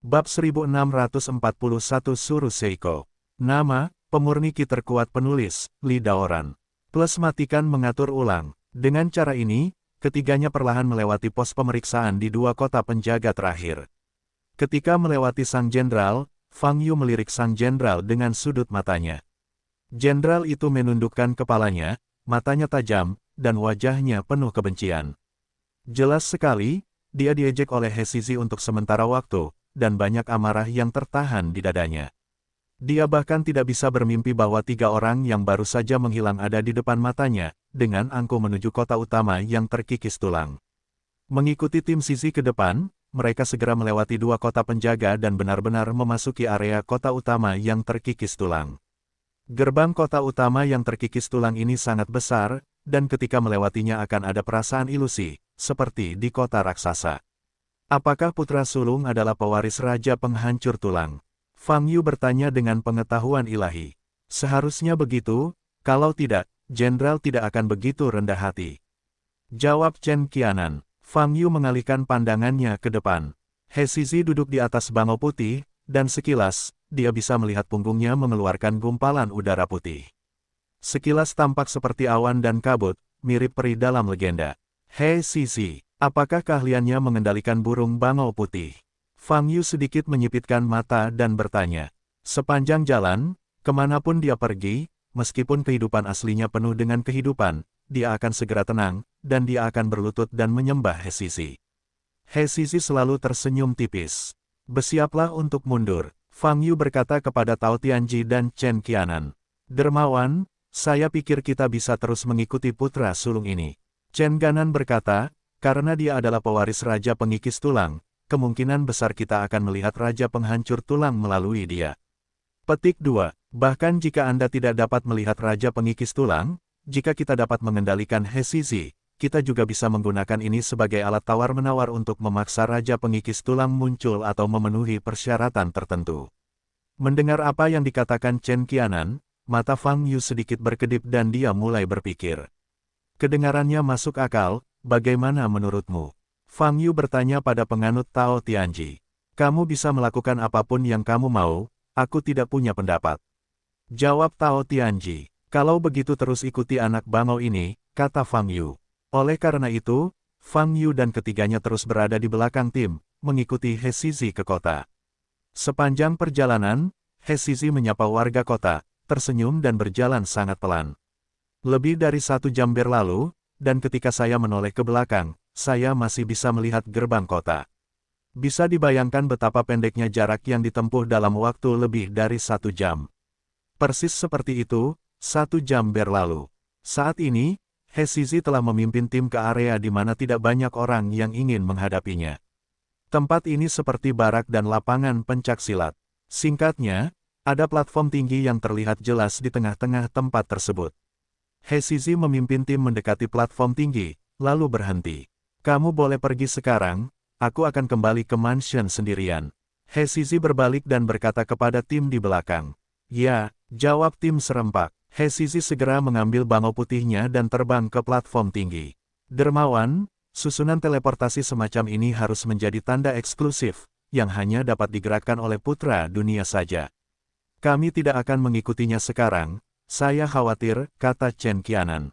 Bab 1641 Suru Seiko. Nama, pemurni ki terkuat penulis, Li Daoran. Plus matikan mengatur ulang. Dengan cara ini, ketiganya perlahan melewati pos pemeriksaan di dua kota penjaga terakhir. Ketika melewati Sang Jenderal, Fang Yu melirik Sang Jenderal dengan sudut matanya. Jenderal itu menundukkan kepalanya, matanya tajam, dan wajahnya penuh kebencian. Jelas sekali, dia diejek oleh He Zizi untuk sementara waktu, dan banyak amarah yang tertahan di dadanya. Dia bahkan tidak bisa bermimpi bahwa tiga orang yang baru saja menghilang ada di depan matanya, dengan angkuh menuju kota utama yang terkikis tulang. Mengikuti tim Zizi ke depan, mereka segera melewati dua kota penjaga dan benar-benar memasuki area kota utama yang terkikis tulang. Gerbang kota utama yang terkikis tulang ini sangat besar, dan ketika melewatinya akan ada perasaan ilusi, seperti di kota raksasa. Apakah putra sulung adalah pewaris raja penghancur tulang? Fang Yu bertanya dengan pengetahuan ilahi. Seharusnya begitu, kalau tidak, jenderal tidak akan begitu rendah hati. Jawab Chen Qianan. Fang Yu mengalihkan pandangannya ke depan. He Zizi duduk di atas bangau putih, dan sekilas, dia bisa melihat punggungnya mengeluarkan gumpalan udara putih. Sekilas tampak seperti awan dan kabut, mirip peri dalam legenda. He Zizi, apakah keahliannya mengendalikan burung bangau putih? Fang Yu sedikit menyipitkan mata dan bertanya. Sepanjang jalan, kemanapun dia pergi, meskipun kehidupan aslinya penuh dengan kehidupan, dia akan segera tenang, dan dia akan berlutut dan menyembah He Zizi. He Zizi selalu tersenyum tipis. Bersiaplah untuk mundur, Fang Yu berkata kepada Tao Tianji dan Chen Qianan. Dermawan, saya pikir kita bisa terus mengikuti putra sulung ini. Chen Ganan berkata, karena dia adalah pewaris raja pengikis tulang, kemungkinan besar kita akan melihat raja penghancur tulang melalui dia. Petik 2. Bahkan jika Anda tidak dapat melihat raja pengikis tulang, jika kita dapat mengendalikan He Zizi, kita juga bisa menggunakan ini sebagai alat tawar-menawar untuk memaksa raja pengikis tulang muncul atau memenuhi persyaratan tertentu. Mendengar apa yang dikatakan Chen Qianan, mata Fang Yu sedikit berkedip dan dia mulai berpikir. Kedengarannya masuk akal, bagaimana menurutmu? Fang Yu bertanya pada penganut Tao Tianji. Kamu bisa melakukan apapun yang kamu mau, aku tidak punya pendapat. Jawab Tao Tianji. Kalau begitu terus ikuti anak bangau ini, kata Fang Yu. Oleh karena itu, Fang Yu dan ketiganya terus berada di belakang tim, mengikuti He Zizi ke kota. Sepanjang perjalanan, He Zizi menyapa warga kota, tersenyum dan berjalan sangat pelan. Lebih dari 1 jam berlalu, dan ketika saya menoleh ke belakang, saya masih bisa melihat gerbang kota. Bisa dibayangkan betapa pendeknya jarak yang ditempuh dalam waktu lebih dari 1 jam. Persis seperti itu, 1 jam berlalu. Saat ini, He Zizi telah memimpin tim ke area di mana tidak banyak orang yang ingin menghadapinya. Tempat ini seperti barak dan lapangan pencaksilat. Singkatnya, ada platform tinggi yang terlihat jelas di tengah-tengah tempat tersebut. He Zizi memimpin tim mendekati platform tinggi, lalu berhenti. Kamu boleh pergi sekarang, aku akan kembali ke mansion sendirian. He Zizi berbalik dan berkata kepada tim di belakang. Ya, jawab tim serempak. He Zizi segera mengambil bangau putihnya dan terbang ke platform tinggi. Dermawan, susunan teleportasi semacam ini harus menjadi tanda eksklusif, yang hanya dapat digerakkan oleh putra dunia saja. Kami tidak akan mengikutinya sekarang, saya khawatir, kata Chen Qianan.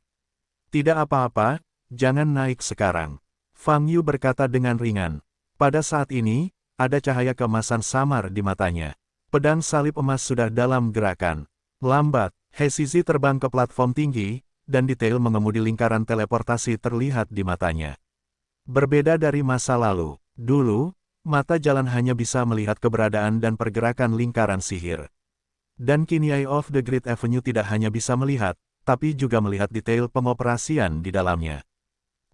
Tidak apa-apa, jangan naik sekarang. Fang Yu berkata dengan ringan. Pada saat ini, ada cahaya keemasan samar di matanya. Pedang salib emas sudah dalam gerakan. Lambat, He Zizi terbang ke platform tinggi, dan detail mengemudi lingkaran teleportasi terlihat di matanya. Berbeda dari masa lalu, dulu, mata jalan hanya bisa melihat keberadaan dan pergerakan lingkaran sihir. Dan kini Eye of the Great Avenue tidak hanya bisa melihat, tapi juga melihat detail pengoperasian di dalamnya.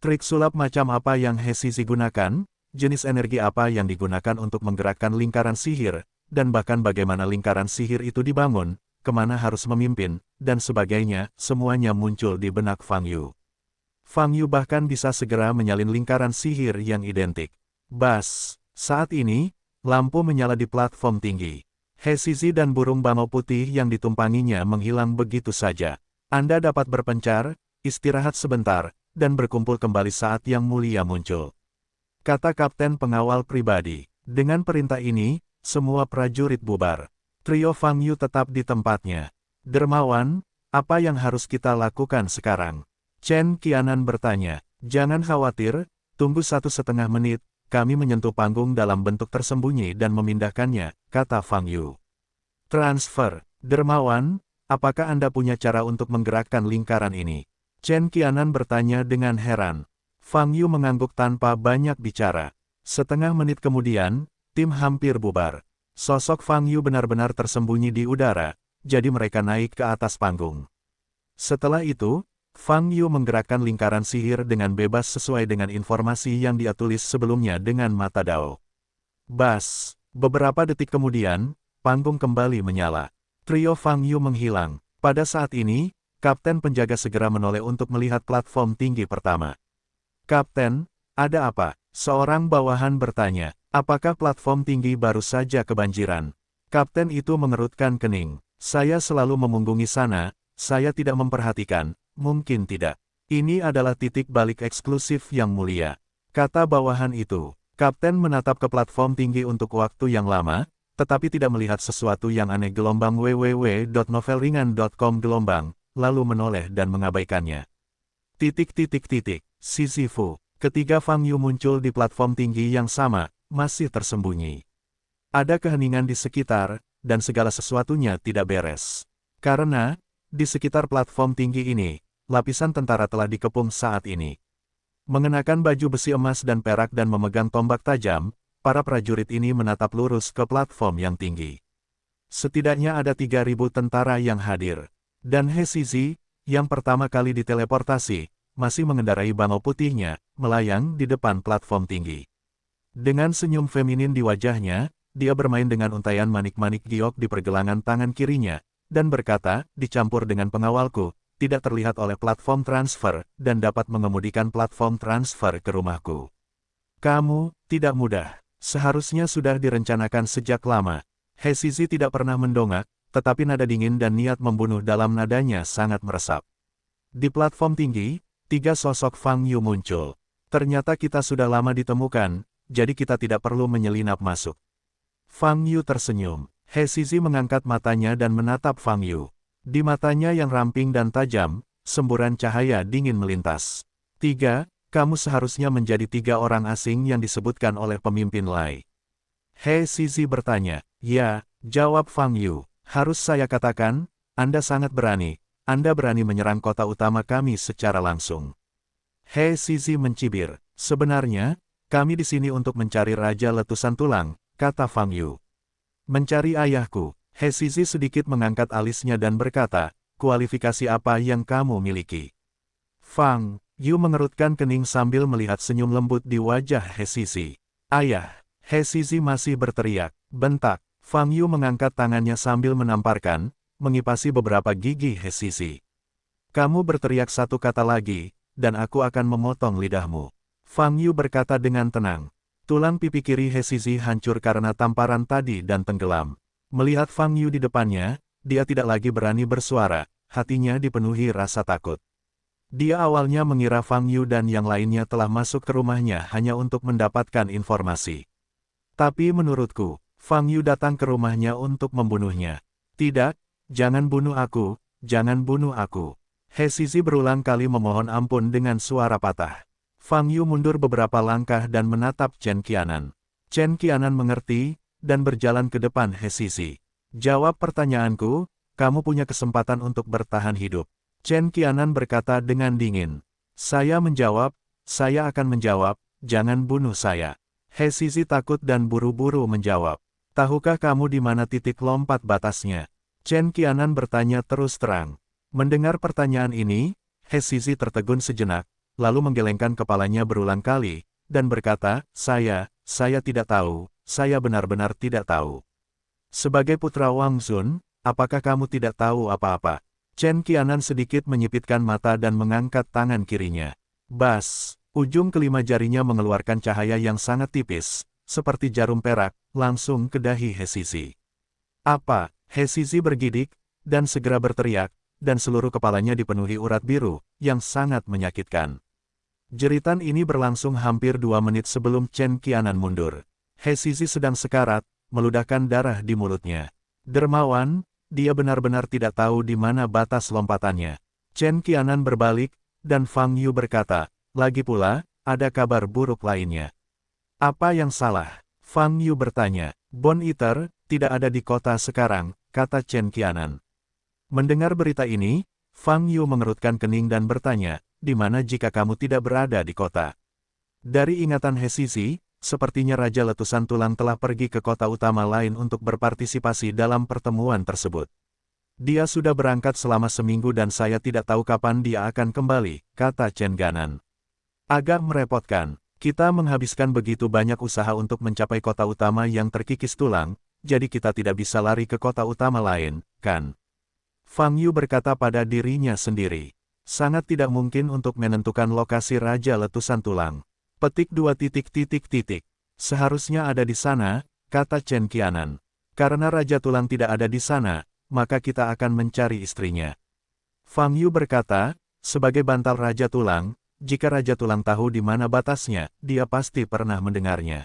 Trik sulap macam apa yang He Zizi gunakan, jenis energi apa yang digunakan untuk menggerakkan lingkaran sihir, dan bahkan bagaimana lingkaran sihir itu dibangun, kemana harus memimpin, dan sebagainya, semuanya muncul di benak Fang Yu. Fang Yu bahkan bisa segera menyalin lingkaran sihir yang identik. Bas, saat ini, lampu menyala di platform tinggi. He Zizi dan burung bangau putih yang ditumpanginya menghilang begitu saja. Anda dapat berpencar, istirahat sebentar, dan berkumpul kembali saat yang mulia muncul. Kata kapten pengawal pribadi. Dengan perintah ini, semua prajurit bubar. Trio Fang Yu tetap di tempatnya. Dermawan, apa yang harus kita lakukan sekarang? Chen Qianan bertanya. Jangan khawatir, tunggu 1,5 menit, kami menyentuh panggung dalam bentuk tersembunyi dan memindahkannya, kata Fang Yu. Transfer, Dermawan, apakah Anda punya cara untuk menggerakkan lingkaran ini? Chen Qianan bertanya dengan heran. Fang Yu mengangguk tanpa banyak bicara. Setengah menit kemudian, tim hampir bubar. Sosok Fang Yu benar-benar tersembunyi di udara, jadi mereka naik ke atas panggung. Setelah itu, Fang Yu menggerakkan lingkaran sihir dengan bebas sesuai dengan informasi yang dia tulis sebelumnya dengan mata Dao. Bas, beberapa detik kemudian, panggung kembali menyala. Trio Fang Yu menghilang. Pada saat ini, Kapten penjaga segera menoleh untuk melihat platform tinggi pertama. Kapten, ada apa? Seorang bawahan bertanya. Apakah platform tinggi baru saja kebanjiran? Kapten itu mengerutkan kening. Saya selalu memunggungi sana, saya tidak memperhatikan, mungkin tidak. Ini adalah titik balik eksklusif yang mulia. Kata bawahan itu. Kapten menatap ke platform tinggi untuk waktu yang lama, tetapi tidak melihat sesuatu yang aneh. Gelombang www.novelringan.com gelombang, lalu menoleh dan mengabaikannya. Sisyphus. Ketiga Fang Yu muncul di platform tinggi yang sama, masih tersembunyi. Ada keheningan di sekitar, dan segala sesuatunya tidak beres. Karena, di sekitar platform tinggi ini, lapisan tentara telah dikepung saat ini. Mengenakan baju besi emas dan perak dan memegang tombak tajam, para prajurit ini menatap lurus ke platform yang tinggi. Setidaknya ada 3.000 tentara yang hadir. Dan He Zizi, yang pertama kali diteleportasi, masih mengendarai bangau putihnya, melayang di depan platform tinggi. Dengan senyum feminin di wajahnya, dia bermain dengan untaian manik-manik giok di pergelangan tangan kirinya, dan berkata, dicampur dengan pengawalku, tidak terlihat oleh platform transfer, dan dapat mengemudikan platform transfer ke rumahku. Kamu, tidak mudah. Seharusnya sudah direncanakan sejak lama. He Zizi tidak pernah mendongak, tetapi nada dingin dan niat membunuh dalam nadanya sangat meresap. Di platform tinggi, 3 sosok Fang Yu muncul. Ternyata kita sudah lama ditemukan, jadi kita tidak perlu menyelinap masuk. Fang Yu tersenyum. He Zizi mengangkat matanya dan menatap Fang Yu. Di matanya yang ramping dan tajam, semburan cahaya dingin melintas. 3, kamu seharusnya menjadi 3 orang asing yang disebutkan oleh pemimpin Lai. He Zizi bertanya. Ya, jawab Fang Yu. Harus saya katakan, Anda sangat berani. Anda berani menyerang kota utama kami secara langsung. He Zizi mencibir. Sebenarnya, kami di sini untuk mencari Raja Letusan Tulang, kata Fang Yu. Mencari ayahku. He Zizi sedikit mengangkat alisnya dan berkata, kualifikasi apa yang kamu miliki? Fang Yu mengerutkan kening sambil melihat senyum lembut di wajah He Zizi. Ayah. He Zizi masih berteriak. Bentak. Fang Yu mengangkat tangannya sambil menamparkan, mengipasi beberapa gigi He Zizi. Kamu berteriak satu kata lagi, dan aku akan memotong lidahmu. Fang Yu berkata dengan tenang. Tulang pipi kiri He Zizi hancur karena tamparan tadi dan tenggelam. Melihat Fang Yu di depannya, dia tidak lagi berani bersuara, hatinya dipenuhi rasa takut. Dia awalnya mengira Fang Yu dan yang lainnya telah masuk ke rumahnya hanya untuk mendapatkan informasi. Tapi menurutku, Fang Yu datang ke rumahnya untuk membunuhnya. Tidak, jangan bunuh aku, jangan bunuh aku. He Zizi berulang kali memohon ampun dengan suara patah. Fang Yu mundur beberapa langkah dan menatap Chen Qianan. Chen Qianan mengerti, dan berjalan ke depan He Zizi. Jawab pertanyaanku, kamu punya kesempatan untuk bertahan hidup. Chen Qianan berkata dengan dingin. Saya menjawab, saya akan menjawab, jangan bunuh saya. He Zizi takut dan buru-buru menjawab. Tahukah kamu di mana titik lompat batasnya? Chen Qianan bertanya terus terang. Mendengar pertanyaan ini, He Zizi tertegun sejenak, lalu menggelengkan kepalanya berulang kali, dan berkata, saya tidak tahu, saya benar-benar tidak tahu. Sebagai putra Wang Zun, apakah kamu tidak tahu apa-apa? Chen Qianan sedikit menyipitkan mata dan mengangkat tangan kirinya. Bas, ujung kelima jarinya mengeluarkan cahaya yang sangat tipis, seperti jarum perak, langsung ke dahi He Zizi. Apa? He Zizi bergidik, dan segera berteriak, dan seluruh kepalanya dipenuhi urat biru, yang sangat menyakitkan. Jeritan ini berlangsung hampir 2 menit sebelum Chen Qianan mundur. He Zizi sedang sekarat, meludahkan darah di mulutnya. Dermawan, dia benar-benar tidak tahu di mana batas lompatannya. Chen Qianan berbalik, dan Fang Yu berkata, lagi pula, ada kabar buruk lainnya. Apa yang salah? Fang Yu bertanya. Bone Eater tidak ada di kota sekarang, kata Chen Qianan. Mendengar berita ini, Fang Yu mengerutkan kening dan bertanya, di mana jika kamu tidak berada di kota? Dari ingatan He Zizi, sepertinya Raja Letusan Tulang telah pergi ke kota utama lain untuk berpartisipasi dalam pertemuan tersebut. Dia sudah berangkat selama seminggu dan saya tidak tahu kapan dia akan kembali, kata Chen Ganan. Agak merepotkan, kita menghabiskan begitu banyak usaha untuk mencapai kota utama yang terkikis tulang, jadi kita tidak bisa lari ke kota utama lain, kan? Fang Yu berkata pada dirinya sendiri. Sangat tidak mungkin untuk menentukan lokasi Raja Letusan Tulang. Petik 2 titik. Seharusnya ada di sana, kata Chen Qianan. Karena Raja Tulang tidak ada di sana, maka kita akan mencari istrinya. Fang Yu berkata, sebagai bantal Raja Tulang, jika Raja Tulang tahu di mana batasnya, dia pasti pernah mendengarnya.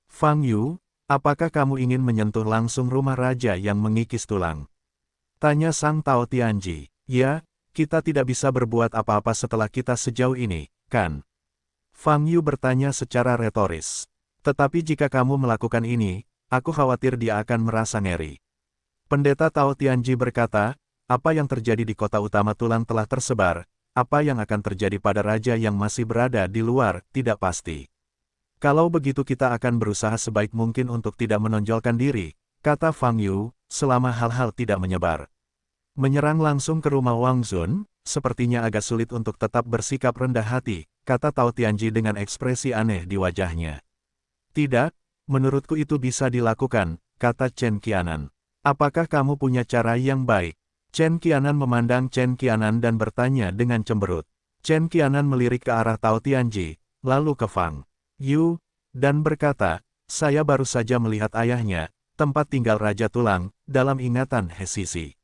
Fang Yu, apakah kamu ingin menyentuh langsung rumah Raja yang mengikis tulang? Tanya Sang Tao Tianji. Ya, kita tidak bisa berbuat apa-apa setelah kita sejauh ini, kan? Fang Yu bertanya secara retoris. Tetapi jika kamu melakukan ini, aku khawatir dia akan merasa ngeri. Pendeta Tao Tianji berkata, apa yang terjadi di kota utama tulang telah tersebar, apa yang akan terjadi pada raja yang masih berada di luar, tidak pasti. Kalau begitu kita akan berusaha sebaik mungkin untuk tidak menonjolkan diri, kata Fang Yu, selama hal-hal tidak menyebar. Menyerang langsung ke rumah Wang Zun, sepertinya agak sulit untuk tetap bersikap rendah hati, kata Tao Tianji dengan ekspresi aneh di wajahnya. Tidak, menurutku itu bisa dilakukan, kata Chen Qianan. Apakah kamu punya cara yang baik? Chen Qianan memandang Chen Qianan dan bertanya dengan cemberut. Chen Qianan melirik ke arah Tao Tianji, lalu ke Fang Yu, dan berkata, saya baru saja melihat ayahnya, tempat tinggal Raja Tulang, dalam ingatan He Zizi.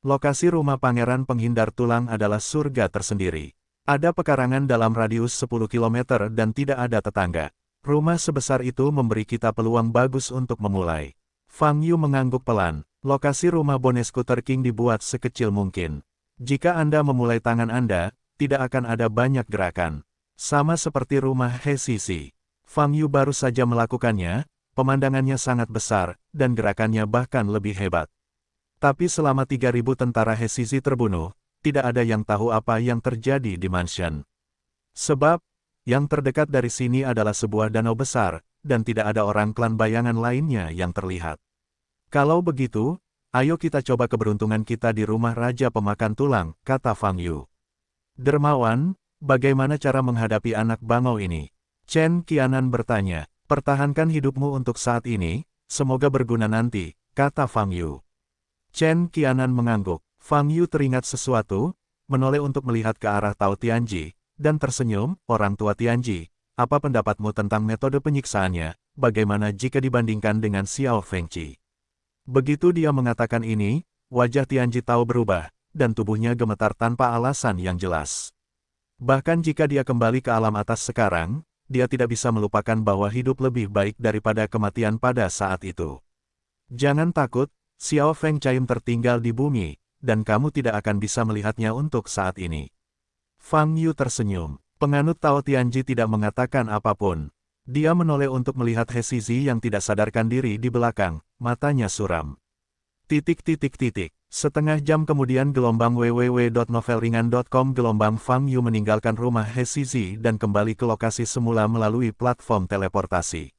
Lokasi rumah Pangeran Penghindar Tulang adalah surga tersendiri. Ada pekarangan dalam radius 10 km dan tidak ada tetangga. Rumah sebesar itu memberi kita peluang bagus untuk memulai. Fang Yu mengangguk pelan. Lokasi rumah Bone Scooter King dibuat sekecil mungkin. Jika Anda memulai tangan Anda, tidak akan ada banyak gerakan. Sama seperti rumah He Zizi. Fang Yu baru saja melakukannya, pemandangannya sangat besar, dan gerakannya bahkan lebih hebat. Tapi selama 3.000 tentara He Zizi terbunuh, tidak ada yang tahu apa yang terjadi di mansion. Sebab, yang terdekat dari sini adalah sebuah danau besar, dan tidak ada orang klan bayangan lainnya yang terlihat. Kalau begitu, ayo kita coba keberuntungan kita di rumah Raja Pemakan Tulang, kata Fang Yu. Dermawan, bagaimana cara menghadapi anak bangau ini? Chen Qianan bertanya, pertahankan hidupmu untuk saat ini, semoga berguna nanti, kata Fang Yu. Chen Qianan mengangguk. Fang Yu teringat sesuatu, menoleh untuk melihat ke arah Tao Tianji, dan tersenyum, orang tua Tianji, apa pendapatmu tentang metode penyiksaannya, bagaimana jika dibandingkan dengan Xiao Fengqi? Begitu dia mengatakan ini, wajah Tianji Tao berubah, dan tubuhnya gemetar tanpa alasan yang jelas. Bahkan jika dia kembali ke alam atas sekarang, dia tidak bisa melupakan bahwa hidup lebih baik daripada kematian pada saat itu. Jangan takut, Xiao Feng Chaim tertinggal di bumi, dan kamu tidak akan bisa melihatnya untuk saat ini. Fang Yu tersenyum. Penganut Tao Tianji tidak mengatakan apapun. Dia menoleh untuk melihat He Zizi yang tidak sadarkan diri di belakang, matanya suram. Setengah jam kemudian gelombang www.novelringan.com gelombang Fang Yu meninggalkan rumah He Zizi dan kembali ke lokasi semula melalui platform teleportasi.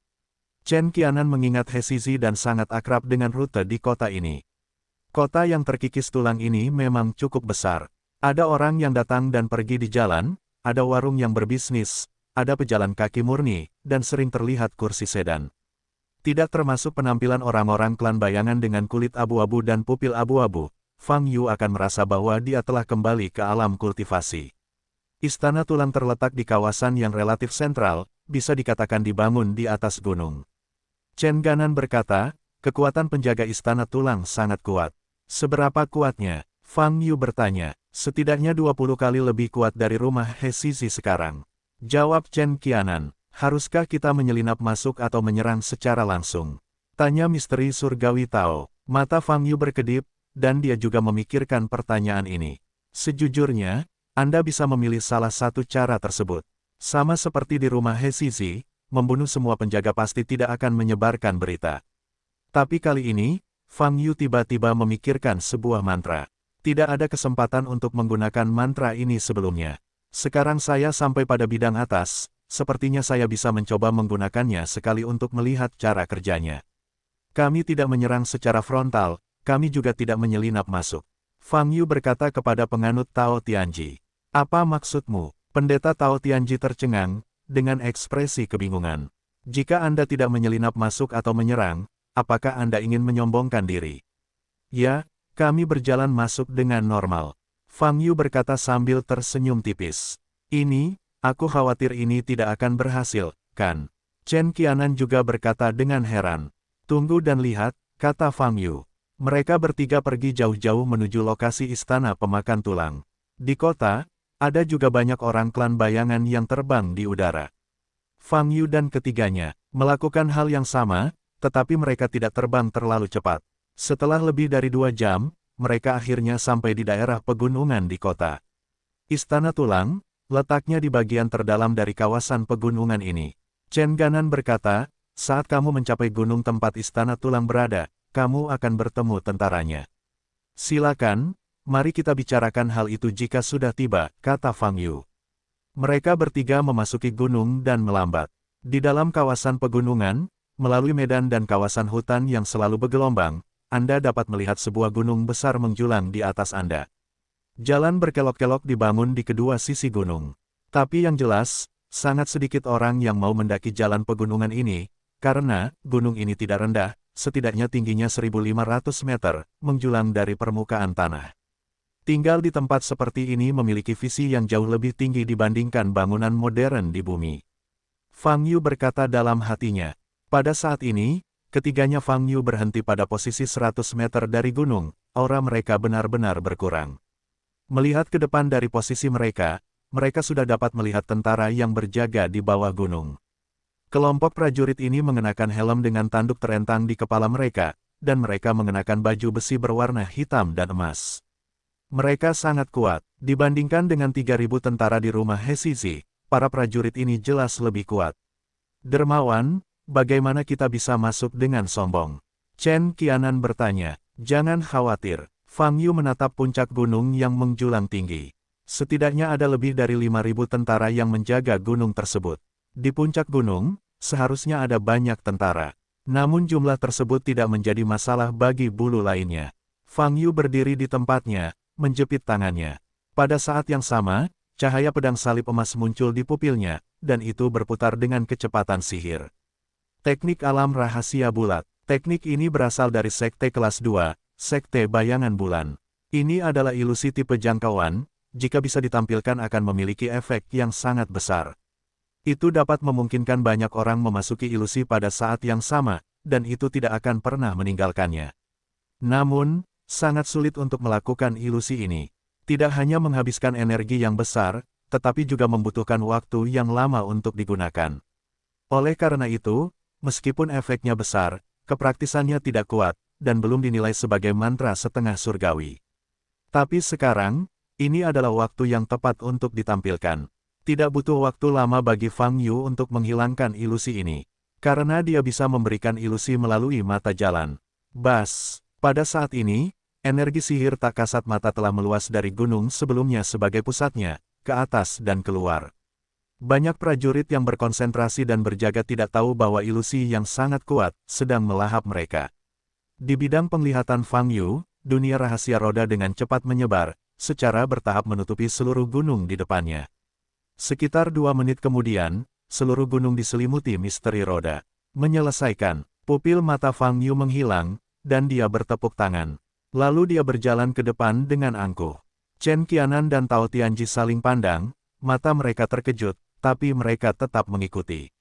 Chen Qianan mengingat He Zizi dan sangat akrab dengan rute di kota ini. Kota yang terkikis tulang ini memang cukup besar. Ada orang yang datang dan pergi di jalan, ada warung yang berbisnis, ada pejalan kaki murni, dan sering terlihat kursi sedan. Tidak termasuk penampilan orang-orang klan bayangan dengan kulit abu-abu dan pupil abu-abu, Fang Yu akan merasa bahwa dia telah kembali ke alam kultivasi. Istana tulang terletak di kawasan yang relatif sentral, bisa dikatakan dibangun di atas gunung. Chen Ganan berkata, kekuatan penjaga istana tulang sangat kuat. Seberapa kuatnya? Fang Yu bertanya. Setidaknya 20 kali lebih kuat dari rumah He Zizi sekarang. Jawab Chen Qianan, haruskah kita menyelinap masuk atau menyerang secara langsung? Tanya misteri surgawi Tao. Mata Fang Yu berkedip, dan dia juga memikirkan pertanyaan ini. Sejujurnya, Anda bisa memilih salah satu cara tersebut. Sama seperti di rumah He Zizi, membunuh semua penjaga pasti tidak akan menyebarkan berita. Tapi kali ini, Fang Yu tiba-tiba memikirkan sebuah mantra. Tidak ada kesempatan untuk menggunakan mantra ini sebelumnya. Sekarang saya sampai pada bidang atas, sepertinya saya bisa mencoba menggunakannya sekali untuk melihat cara kerjanya. Kami tidak menyerang secara frontal, kami juga tidak menyelinap masuk. Fang Yu berkata kepada penganut Tao Tianji. Apa maksudmu? Pendeta Tao Tianji tercengang, dengan ekspresi kebingungan. Jika Anda tidak menyelinap masuk atau menyerang, apakah Anda ingin menyombongkan diri? Ya, kami berjalan masuk dengan normal. Fang Yu berkata sambil tersenyum tipis. Ini, aku khawatir ini tidak akan berhasil, kan? Chen Qianan juga berkata dengan heran. Tunggu dan lihat, kata Fang Yu. Mereka bertiga pergi jauh-jauh menuju lokasi istana pemakan tulang. Di kota, ada juga banyak orang klan bayangan yang terbang di udara. Fang Yu dan ketiganya melakukan hal yang sama, tetapi mereka tidak terbang terlalu cepat. Setelah lebih dari 2 jam, mereka akhirnya sampai di daerah pegunungan di kota. Istana Tulang, letaknya di bagian terdalam dari kawasan pegunungan ini. Chen Ganan berkata, saat kamu mencapai gunung tempat Istana Tulang berada, kamu akan bertemu tentaranya. Silakan, mari kita bicarakan hal itu jika sudah tiba, kata Fang Yu. Mereka bertiga memasuki gunung dan melambat. Di dalam kawasan pegunungan, melalui medan dan kawasan hutan yang selalu bergelombang, Anda dapat melihat sebuah gunung besar menjulang di atas Anda. Jalan berkelok-kelok dibangun di kedua sisi gunung. Tapi yang jelas, sangat sedikit orang yang mau mendaki jalan pegunungan ini, karena gunung ini tidak rendah, setidaknya tingginya 1.500 meter, menjulang dari permukaan tanah. Tinggal di tempat seperti ini memiliki visi yang jauh lebih tinggi dibandingkan bangunan modern di bumi. Fang Yu berkata dalam hatinya. Pada saat ini, ketiganya Fang Yu berhenti pada posisi 100 meter dari gunung, aura mereka benar-benar berkurang. Melihat ke depan dari posisi mereka sudah dapat melihat tentara yang berjaga di bawah gunung. Kelompok prajurit ini mengenakan helm dengan tanduk terentang di kepala mereka, dan mereka mengenakan baju besi berwarna hitam dan emas. Mereka sangat kuat, dibandingkan dengan 3.000 tentara di rumah He Zizi, para prajurit ini jelas lebih kuat. Dermawan, bagaimana kita bisa masuk dengan sombong? Chen Qianan bertanya. Jangan khawatir. Fang Yu menatap puncak gunung yang menjulang tinggi. Setidaknya ada lebih dari 5.000 tentara yang menjaga gunung tersebut. Di puncak gunung, seharusnya ada banyak tentara. Namun jumlah tersebut tidak menjadi masalah bagi bulu lainnya. Fang Yu berdiri di tempatnya, menjepit tangannya. Pada saat yang sama, cahaya pedang salib emas muncul di pupilnya, dan itu berputar dengan kecepatan sihir. Teknik alam rahasia bulat. Teknik ini berasal dari Sekte kelas 2, Sekte Bayangan Bulan. Ini adalah ilusi tipe jangkauan, jika bisa ditampilkan akan memiliki efek yang sangat besar. Itu dapat memungkinkan banyak orang memasuki ilusi pada saat yang sama, dan itu tidak akan pernah meninggalkannya. Namun, sangat sulit untuk melakukan ilusi ini. Tidak hanya menghabiskan energi yang besar, tetapi juga membutuhkan waktu yang lama untuk digunakan. Oleh karena itu, meskipun efeknya besar, kepraktisannya tidak kuat, dan belum dinilai sebagai mantra setengah surgawi. Tapi sekarang, ini adalah waktu yang tepat untuk ditampilkan. Tidak butuh waktu lama bagi Fang Yu untuk menghilangkan ilusi ini. Karena dia bisa memberikan ilusi melalui mata jalan. Bas, pada saat ini, energi sihir tak kasat mata telah meluas dari gunung sebelumnya sebagai pusatnya, ke atas dan keluar. Banyak prajurit yang berkonsentrasi dan berjaga tidak tahu bahwa ilusi yang sangat kuat sedang melahap mereka. Di bidang penglihatan Fang Yu, dunia rahasia roda dengan cepat menyebar, secara bertahap menutupi seluruh gunung di depannya. Sekitar 2 menit kemudian, seluruh gunung diselimuti misteri roda. Menyelesaikan, pupil mata Fang Yu menghilang, dan dia bertepuk tangan. Lalu dia berjalan ke depan dengan angkuh. Chen Qianan dan Tao Tianji saling pandang, mata mereka terkejut, tapi mereka tetap mengikuti.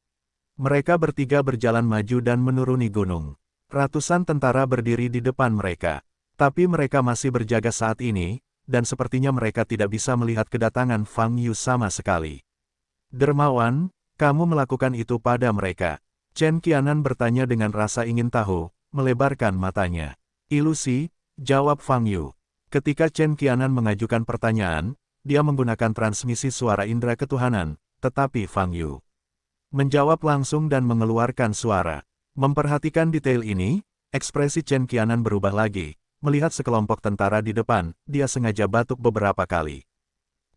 Mereka bertiga berjalan maju dan menuruni gunung. Ratusan tentara berdiri di depan mereka. Tapi mereka masih berjaga saat ini, dan sepertinya mereka tidak bisa melihat kedatangan Fang Yu sama sekali. Dermawan, kamu melakukan itu pada mereka. Chen Qianan bertanya dengan rasa ingin tahu, melebarkan matanya. Ilusi, jawab Fang Yu. Ketika Chen Qianan mengajukan pertanyaan, dia menggunakan transmisi suara indera ketuhanan, tetapi Fang Yu menjawab langsung dan mengeluarkan suara. Memperhatikan detail ini, ekspresi Chen Qianan berubah lagi. Melihat sekelompok tentara di depan, dia sengaja batuk beberapa kali.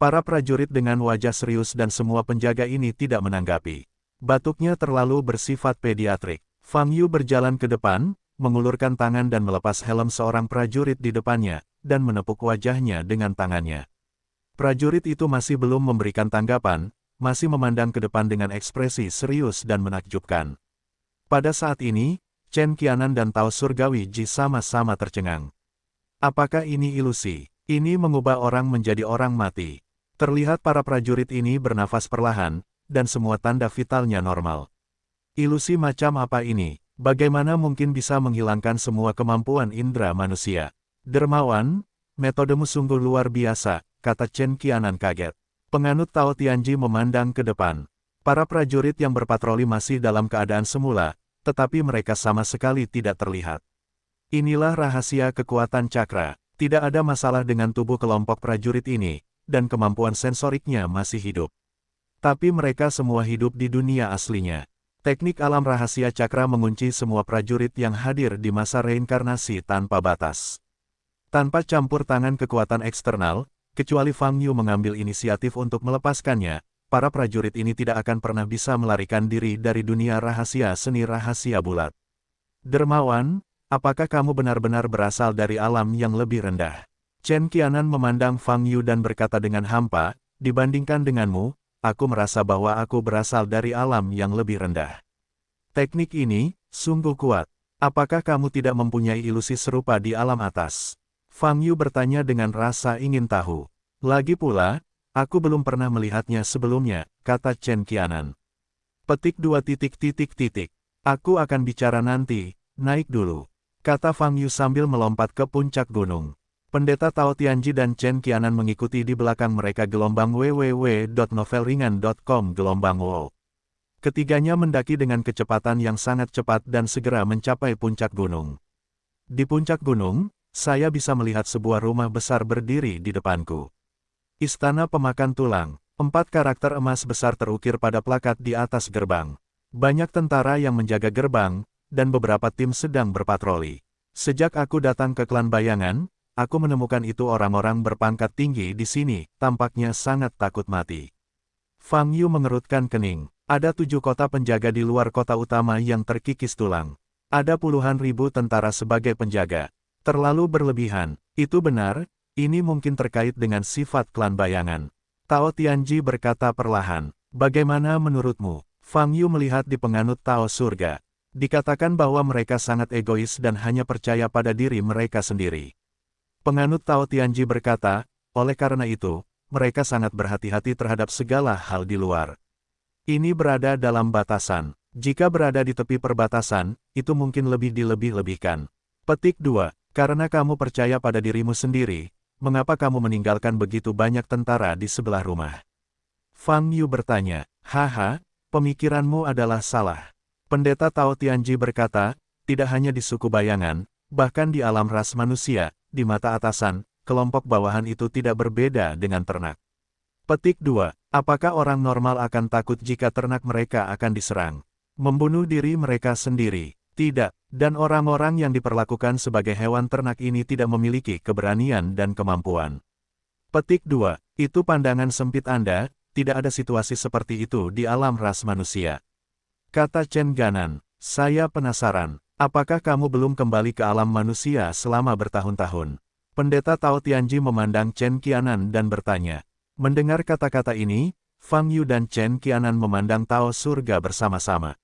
Para prajurit dengan wajah serius dan semua penjaga ini tidak menanggapi. Batuknya terlalu bersifat pediatrik. Fang Yu berjalan ke depan, mengulurkan tangan dan melepas helm seorang prajurit di depannya, dan menepuk wajahnya dengan tangannya. Prajurit itu masih belum memberikan tanggapan, masih memandang ke depan dengan ekspresi serius dan menakjubkan. Pada saat ini, Chen Qianan dan Tao Surgawi Ji sama-sama tercengang. Apakah ini ilusi? Ini mengubah orang menjadi orang mati. Terlihat para prajurit ini bernafas perlahan, dan semua tanda vitalnya normal. Ilusi macam apa ini? Bagaimana mungkin bisa menghilangkan semua kemampuan indera manusia? Dermawan, metodemu sungguh luar biasa, kata Chen Qianan kaget. Penganut Tao Tianji memandang ke depan. Para prajurit yang berpatroli masih dalam keadaan semula, tetapi mereka sama sekali tidak terlihat. Inilah rahasia kekuatan cakra. Tidak ada masalah dengan tubuh kelompok prajurit ini, dan kemampuan sensoriknya masih hidup. Tapi mereka semua hidup di dunia aslinya. Teknik alam rahasia cakra mengunci semua prajurit yang hadir di masa reinkarnasi tanpa batas. Tanpa campur tangan kekuatan eksternal, kecuali Fang Yu mengambil inisiatif untuk melepaskannya, para prajurit ini tidak akan pernah bisa melarikan diri dari dunia rahasia seni rahasia bulat. Dermawan, apakah kamu benar-benar berasal dari alam yang lebih rendah? Chen Qianan memandang Fang Yu dan berkata dengan hampa, dibandingkan denganmu, aku merasa bahwa aku berasal dari alam yang lebih rendah. Teknik ini, sungguh kuat. Apakah kamu tidak mempunyai ilusi serupa di alam atas? Fang Yu bertanya dengan rasa ingin tahu. Lagi pula, aku belum pernah melihatnya sebelumnya, kata Chen Qianan. Petik 2 titik titik titik. Aku akan bicara nanti, naik dulu. Kata Fang Yu sambil melompat ke puncak gunung. Pendeta Tao Tianji dan Chen Qianan mengikuti di belakang mereka gelombang www.novelringan.com gelombang wow. Ketiganya mendaki dengan kecepatan yang sangat cepat dan segera mencapai puncak gunung. Di puncak gunung, saya bisa melihat sebuah rumah besar berdiri di depanku. Istana pemakan tulang. 4 karakter emas besar terukir pada plakat di atas gerbang. Banyak tentara yang menjaga gerbang, dan beberapa tim sedang berpatroli. Sejak aku datang ke klan bayangan, aku menemukan itu orang-orang berpangkat tinggi di sini, tampaknya sangat takut mati. Fang Yu mengerutkan kening. Ada 7 kota penjaga di luar kota utama yang terkikis tulang. Ada puluhan ribu tentara sebagai penjaga. Terlalu berlebihan. Itu benar, ini mungkin terkait dengan sifat klan bayangan. Tao Tianji berkata perlahan. Bagaimana menurutmu? Fang Yu melihat di penganut Tao Surga. Dikatakan bahwa mereka sangat egois dan hanya percaya pada diri mereka sendiri. Penganut Tao Tianji berkata, oleh karena itu, mereka sangat berhati-hati terhadap segala hal di luar. Ini berada dalam batasan. Jika berada di tepi perbatasan, itu mungkin lebih dilebih-lebihkan. Petik 2. Karena kamu percaya pada dirimu sendiri, mengapa kamu meninggalkan begitu banyak tentara di sebelah rumah? Fang Yu bertanya, haha, pemikiranmu adalah salah. Pendeta Tao Tianji berkata, tidak hanya di suku bayangan, bahkan di alam ras manusia, di mata atasan, kelompok bawahan itu tidak berbeda dengan ternak. Petik 2. Apakah orang normal akan takut jika ternak mereka akan diserang? Membunuh diri mereka sendiri? Tidak, dan orang-orang yang diperlakukan sebagai hewan ternak ini tidak memiliki keberanian dan kemampuan. Petik 2. Itu pandangan sempit Anda, tidak ada situasi seperti itu di alam ras manusia. Kata Chen Ganan, saya penasaran. Apakah kamu belum kembali ke alam manusia selama bertahun-tahun? Pendeta Tao Tianji memandang Chen Qianan dan bertanya. Mendengar kata-kata ini, Fang Yu dan Chen Qianan memandang Tao Surga bersama-sama.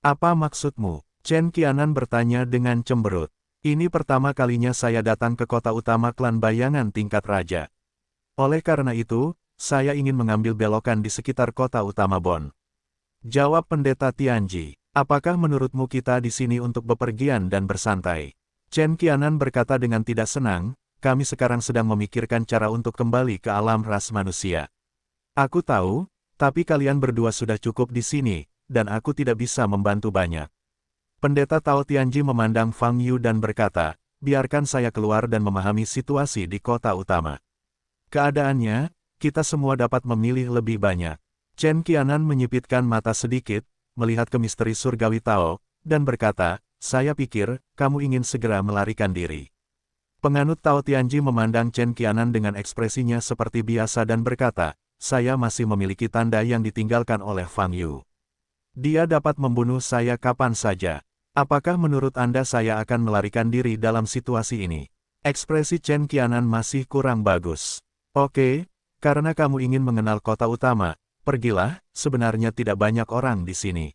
Apa maksudmu? Chen Qianan bertanya dengan cemberut. Ini pertama kalinya saya datang ke kota utama klan bayangan tingkat raja. Oleh karena itu, saya ingin mengambil belokan di sekitar kota utama Bon. Jawab Pendeta Tianji. Apakah menurutmu kita di sini untuk bepergian dan bersantai? Chen Qianan berkata dengan tidak senang, kami sekarang sedang memikirkan cara untuk kembali ke alam ras manusia. Aku tahu, tapi kalian berdua sudah cukup di sini, dan aku tidak bisa membantu banyak. Pendeta Tao Tianji memandang Fang Yu dan berkata, biarkan saya keluar dan memahami situasi di kota utama. Keadaannya, kita semua dapat memilih lebih banyak. Chen Qianan menyipitkan mata sedikit, melihat ke misteri surgawi Tao, dan berkata, saya pikir, kamu ingin segera melarikan diri. Penganut Tao Tianji memandang Chen Qianan dengan ekspresinya seperti biasa dan berkata, saya masih memiliki tanda yang ditinggalkan oleh Fang Yu. Dia dapat membunuh saya kapan saja. Apakah menurut Anda saya akan melarikan diri dalam situasi ini? Ekspresi Chen Qianan masih kurang bagus. Oke, karena kamu ingin mengenal kota utama, pergilah, sebenarnya tidak banyak orang di sini.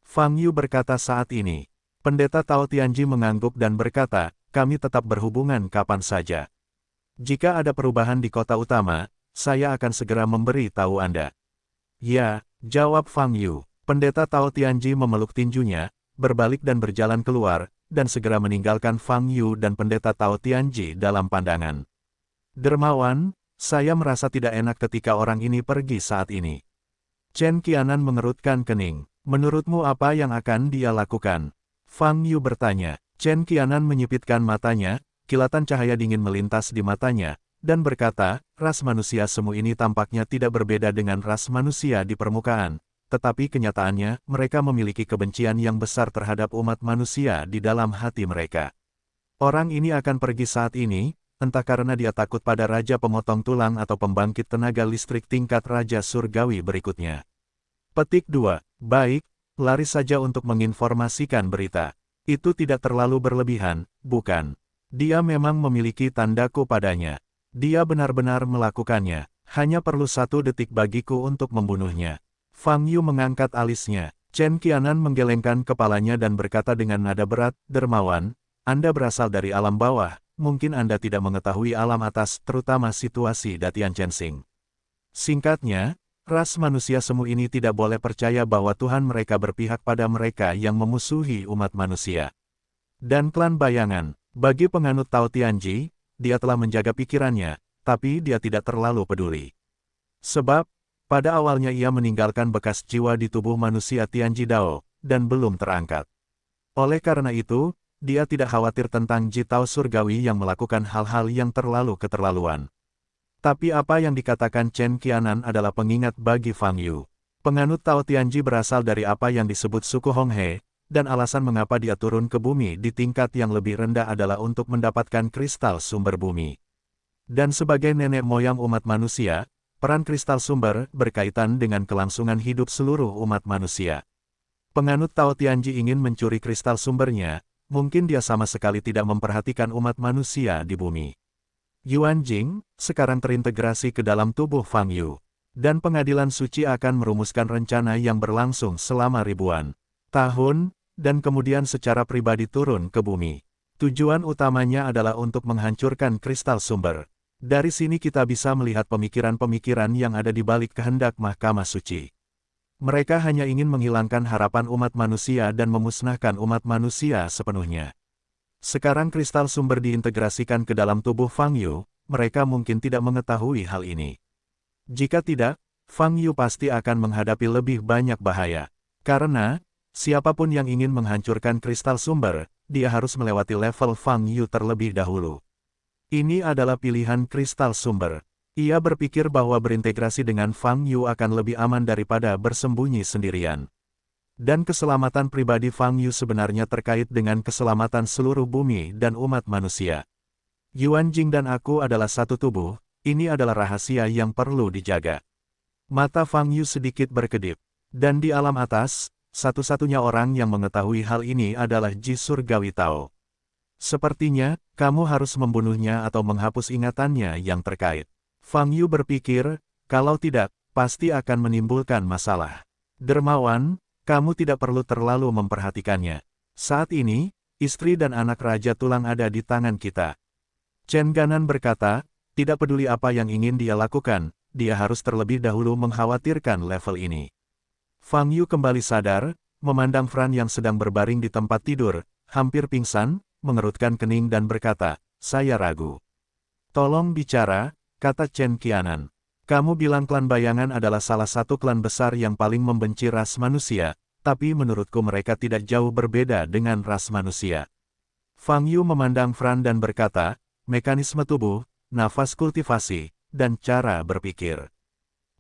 Fang Yu berkata saat ini. Pendeta Tao Tianji mengangguk dan berkata, kami tetap berhubungan kapan saja. Jika ada perubahan di kota utama, saya akan segera memberi tahu Anda. Ya, jawab Fang Yu. Pendeta Tao Tianji memeluk tinjunya, berbalik dan berjalan keluar, dan segera meninggalkan Fang Yu dan pendeta Tao Tianji dalam pandangan. Dermawan, saya merasa tidak enak ketika orang ini pergi saat ini. Chen Qianan mengerutkan kening. Menurutmu apa yang akan dia lakukan? Fang Yu bertanya. Chen Qianan menyipitkan matanya, kilatan cahaya dingin melintas di matanya, dan berkata, ras manusia semu ini tampaknya tidak berbeda dengan ras manusia di permukaan. Tetapi kenyataannya, mereka memiliki kebencian yang besar terhadap umat manusia di dalam hati mereka. Orang ini akan pergi saat ini, entah karena dia takut pada Raja Pemotong Tulang atau pembangkit tenaga listrik tingkat Raja Surgawi berikutnya. Petik 2. Baik, lari saja untuk menginformasikan berita. Itu tidak terlalu berlebihan, bukan? Dia memang memiliki tandaku padanya. Dia benar-benar melakukannya, hanya perlu 1 detik bagiku untuk membunuhnya. Fang Yu mengangkat alisnya. Chen Qianan menggelengkan kepalanya dan berkata dengan nada berat, dermawan, Anda berasal dari alam bawah, mungkin Anda tidak mengetahui alam atas, terutama situasi Datian Chensing. Singkatnya, ras manusia semu ini tidak boleh percaya bahwa Tuhan mereka berpihak pada mereka yang memusuhi umat manusia. Dan klan bayangan, bagi penganut Tao Tianji, dia telah menjaga pikirannya, tapi dia tidak terlalu peduli. Sebab, pada awalnya ia meninggalkan bekas jiwa di tubuh manusia Tianji Dao, dan belum terangkat. Oleh karena itu, dia tidak khawatir tentang Ji Tao Surgawi yang melakukan hal-hal yang terlalu keterlaluan. Tapi apa yang dikatakan Chen Qianan adalah pengingat bagi Fang Yu. Penganut Tao Tianji berasal dari apa yang disebut suku Honghe, dan alasan mengapa dia turun ke bumi di tingkat yang lebih rendah adalah untuk mendapatkan kristal sumber bumi. Dan sebagai nenek moyang umat manusia, peran kristal sumber berkaitan dengan kelangsungan hidup seluruh umat manusia. Penganut Tao Tianji ingin mencuri kristal sumbernya, mungkin dia sama sekali tidak memperhatikan umat manusia di bumi. Yuan Jing sekarang terintegrasi ke dalam tubuh Fang Yu, dan pengadilan suci akan merumuskan rencana yang berlangsung selama ribuan tahun, dan kemudian secara pribadi turun ke bumi. Tujuan utamanya adalah untuk menghancurkan kristal sumber. Dari sini kita bisa melihat pemikiran-pemikiran yang ada di balik kehendak Mahkamah Suci. Mereka hanya ingin menghilangkan harapan umat manusia dan memusnahkan umat manusia sepenuhnya. Sekarang kristal sumber diintegrasikan ke dalam tubuh Fang Yu, mereka mungkin tidak mengetahui hal ini. Jika tidak, Fang Yu pasti akan menghadapi lebih banyak bahaya. Karena, siapapun yang ingin menghancurkan kristal sumber, dia harus melewati level Fang Yu terlebih dahulu. Ini adalah pilihan kristal sumber. Ia berpikir bahwa berintegrasi dengan Fang Yu akan lebih aman daripada bersembunyi sendirian. Dan keselamatan pribadi Fang Yu sebenarnya terkait dengan keselamatan seluruh bumi dan umat manusia. Yuan Jing dan aku adalah satu tubuh, ini adalah rahasia yang perlu dijaga. Mata Fang Yu sedikit berkedip. Dan di alam atas, satu-satunya orang yang mengetahui hal ini adalah Ji Surgawi Tao. Sepertinya, kamu harus membunuhnya atau menghapus ingatannya yang terkait. Fang Yu berpikir, kalau tidak, pasti akan menimbulkan masalah. Dermawan, kamu tidak perlu terlalu memperhatikannya. Saat ini, istri dan anak Raja Tulang ada di tangan kita. Chen Ganan berkata, tidak peduli apa yang ingin dia lakukan, dia harus terlebih dahulu mengkhawatirkan level ini. Fang Yu kembali sadar, memandang Fran yang sedang berbaring di tempat tidur, hampir pingsan, mengerutkan kening dan berkata, saya ragu. Tolong bicara, kata Chen Qianan. Kamu bilang klan bayangan adalah salah satu klan besar yang paling membenci ras manusia, tapi menurutku mereka tidak jauh berbeda dengan ras manusia. Fang Yu memandang Fran dan berkata, mekanisme tubuh, nafas kultivasi, dan cara berpikir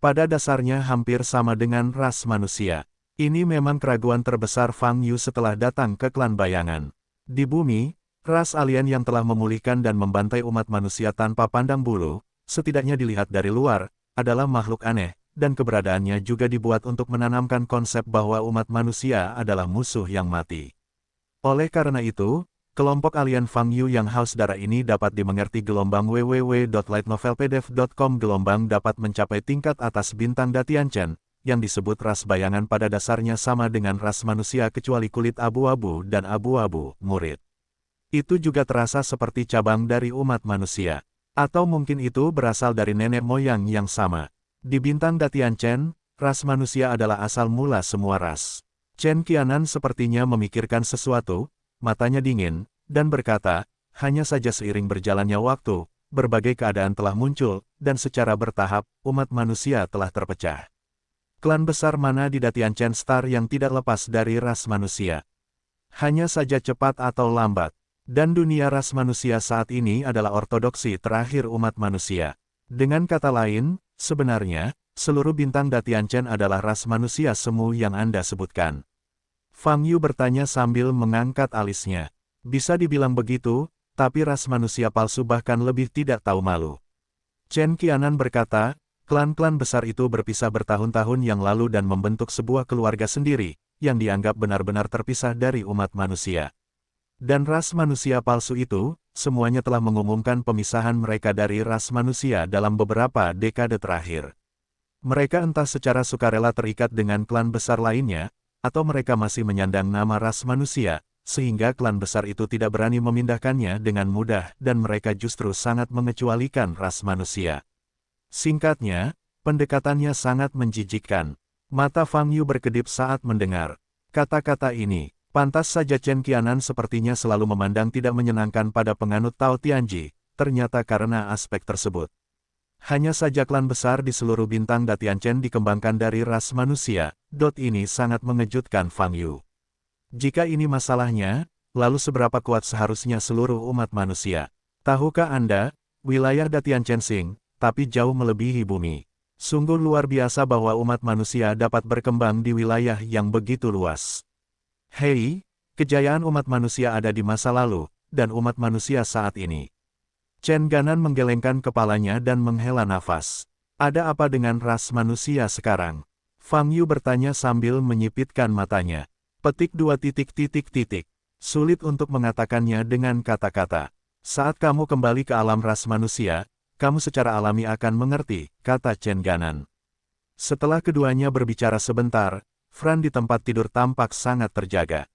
pada dasarnya hampir sama dengan ras manusia. Ini memang keraguan terbesar Fang Yu setelah datang ke klan bayangan. Di bumi, ras alien yang telah memulihkan dan membantai umat manusia tanpa pandang bulu, setidaknya dilihat dari luar, adalah makhluk aneh, dan keberadaannya juga dibuat untuk menanamkan konsep bahwa umat manusia adalah musuh yang mati. Oleh karena itu, kelompok alien Fang Yu yang haus darah ini dapat dimengerti gelombang www.lightnovelpdf.com. Gelombang dapat mencapai tingkat atas bintang Datianchen, yang disebut ras bayangan pada dasarnya sama dengan ras manusia kecuali kulit abu-abu dan abu-abu, murid. Itu juga terasa seperti cabang dari umat manusia. Atau mungkin itu berasal dari nenek moyang yang sama. Di bintang Datianchen, ras manusia adalah asal mula semua ras. Chen Qianan sepertinya memikirkan sesuatu, matanya dingin, dan berkata, hanya saja seiring berjalannya waktu, berbagai keadaan telah muncul, dan secara bertahap, umat manusia telah terpecah. Klan besar mana di Datianchen Star yang tidak lepas dari ras manusia? Hanya saja cepat atau lambat. Dan dunia ras manusia saat ini adalah ortodoksi terakhir umat manusia. Dengan kata lain, sebenarnya, seluruh bintang Datianchen adalah ras manusia semu yang Anda sebutkan. Fang Yu bertanya sambil mengangkat alisnya. Bisa dibilang begitu, tapi ras manusia palsu bahkan lebih tidak tahu malu. Chen Qianan berkata, klan-klan besar itu berpisah bertahun-tahun yang lalu dan membentuk sebuah keluarga sendiri, yang dianggap benar-benar terpisah dari umat manusia. Dan ras manusia palsu itu, semuanya telah mengumumkan pemisahan mereka dari ras manusia dalam beberapa dekade terakhir. Mereka entah secara sukarela terikat dengan klan besar lainnya, atau mereka masih menyandang nama ras manusia, sehingga klan besar itu tidak berani memindahkannya dengan mudah dan mereka justru sangat mengecualikan ras manusia. Singkatnya, pendekatannya sangat menjijikkan. Mata Fang Yu berkedip saat mendengar kata-kata ini. Pantas saja Chen Qianan sepertinya selalu memandang tidak menyenangkan pada penganut Tao Tianji, ternyata karena aspek tersebut. Hanya saja klan besar di seluruh bintang Datianchen dikembangkan dari ras manusia, ini sangat mengejutkan Fang Yu. Jika ini masalahnya, lalu seberapa kuat seharusnya seluruh umat manusia? Tahukah Anda, wilayah Datianchen Sing, tapi jauh melebihi bumi. Sungguh luar biasa bahwa umat manusia dapat berkembang di wilayah yang begitu luas. Hei, kejayaan umat manusia ada di masa lalu, dan umat manusia saat ini. Chen Ganan menggelengkan kepalanya dan menghela nafas. Ada apa dengan ras manusia sekarang? Fang Yu bertanya sambil menyipitkan matanya. Petik 2 titik. Sulit untuk mengatakannya dengan kata-kata. Saat kamu kembali ke alam ras manusia, kamu secara alami akan mengerti, kata Chen Ganan. Setelah keduanya berbicara sebentar, Fran di tempat tidur tampak sangat terjaga.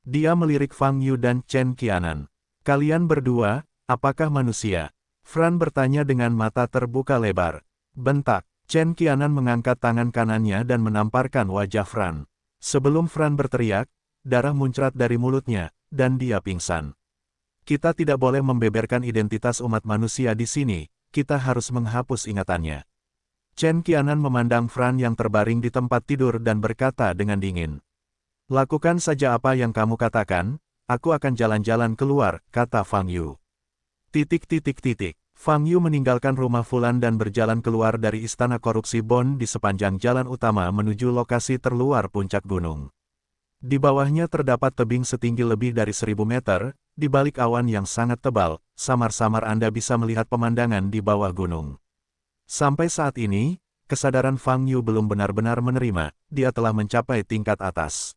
Dia melirik Fang Yu dan Chen Qianan. Kalian berdua, apakah manusia? Fran bertanya dengan mata terbuka lebar. Bentak, Chen Qianan mengangkat tangan kanannya dan menamparkan wajah Fran. Sebelum Fran berteriak, darah muncrat dari mulutnya, dan dia pingsan. Kita tidak boleh membeberkan identitas umat manusia di sini, kita harus menghapus ingatannya. Chen Qianan memandang Fran yang terbaring di tempat tidur dan berkata dengan dingin. Lakukan saja apa yang kamu katakan, aku akan jalan-jalan keluar, kata Fang Yu. Fang Yu meninggalkan rumah Fulan dan berjalan keluar dari istana korupsi Bond di sepanjang jalan utama menuju lokasi terluar puncak gunung. Di bawahnya terdapat tebing setinggi lebih dari 1000 meter, di balik awan yang sangat tebal, samar-samar Anda bisa melihat pemandangan di bawah gunung. Sampai saat ini, kesadaran Fang Yu belum benar-benar menerima, dia telah mencapai tingkat atas.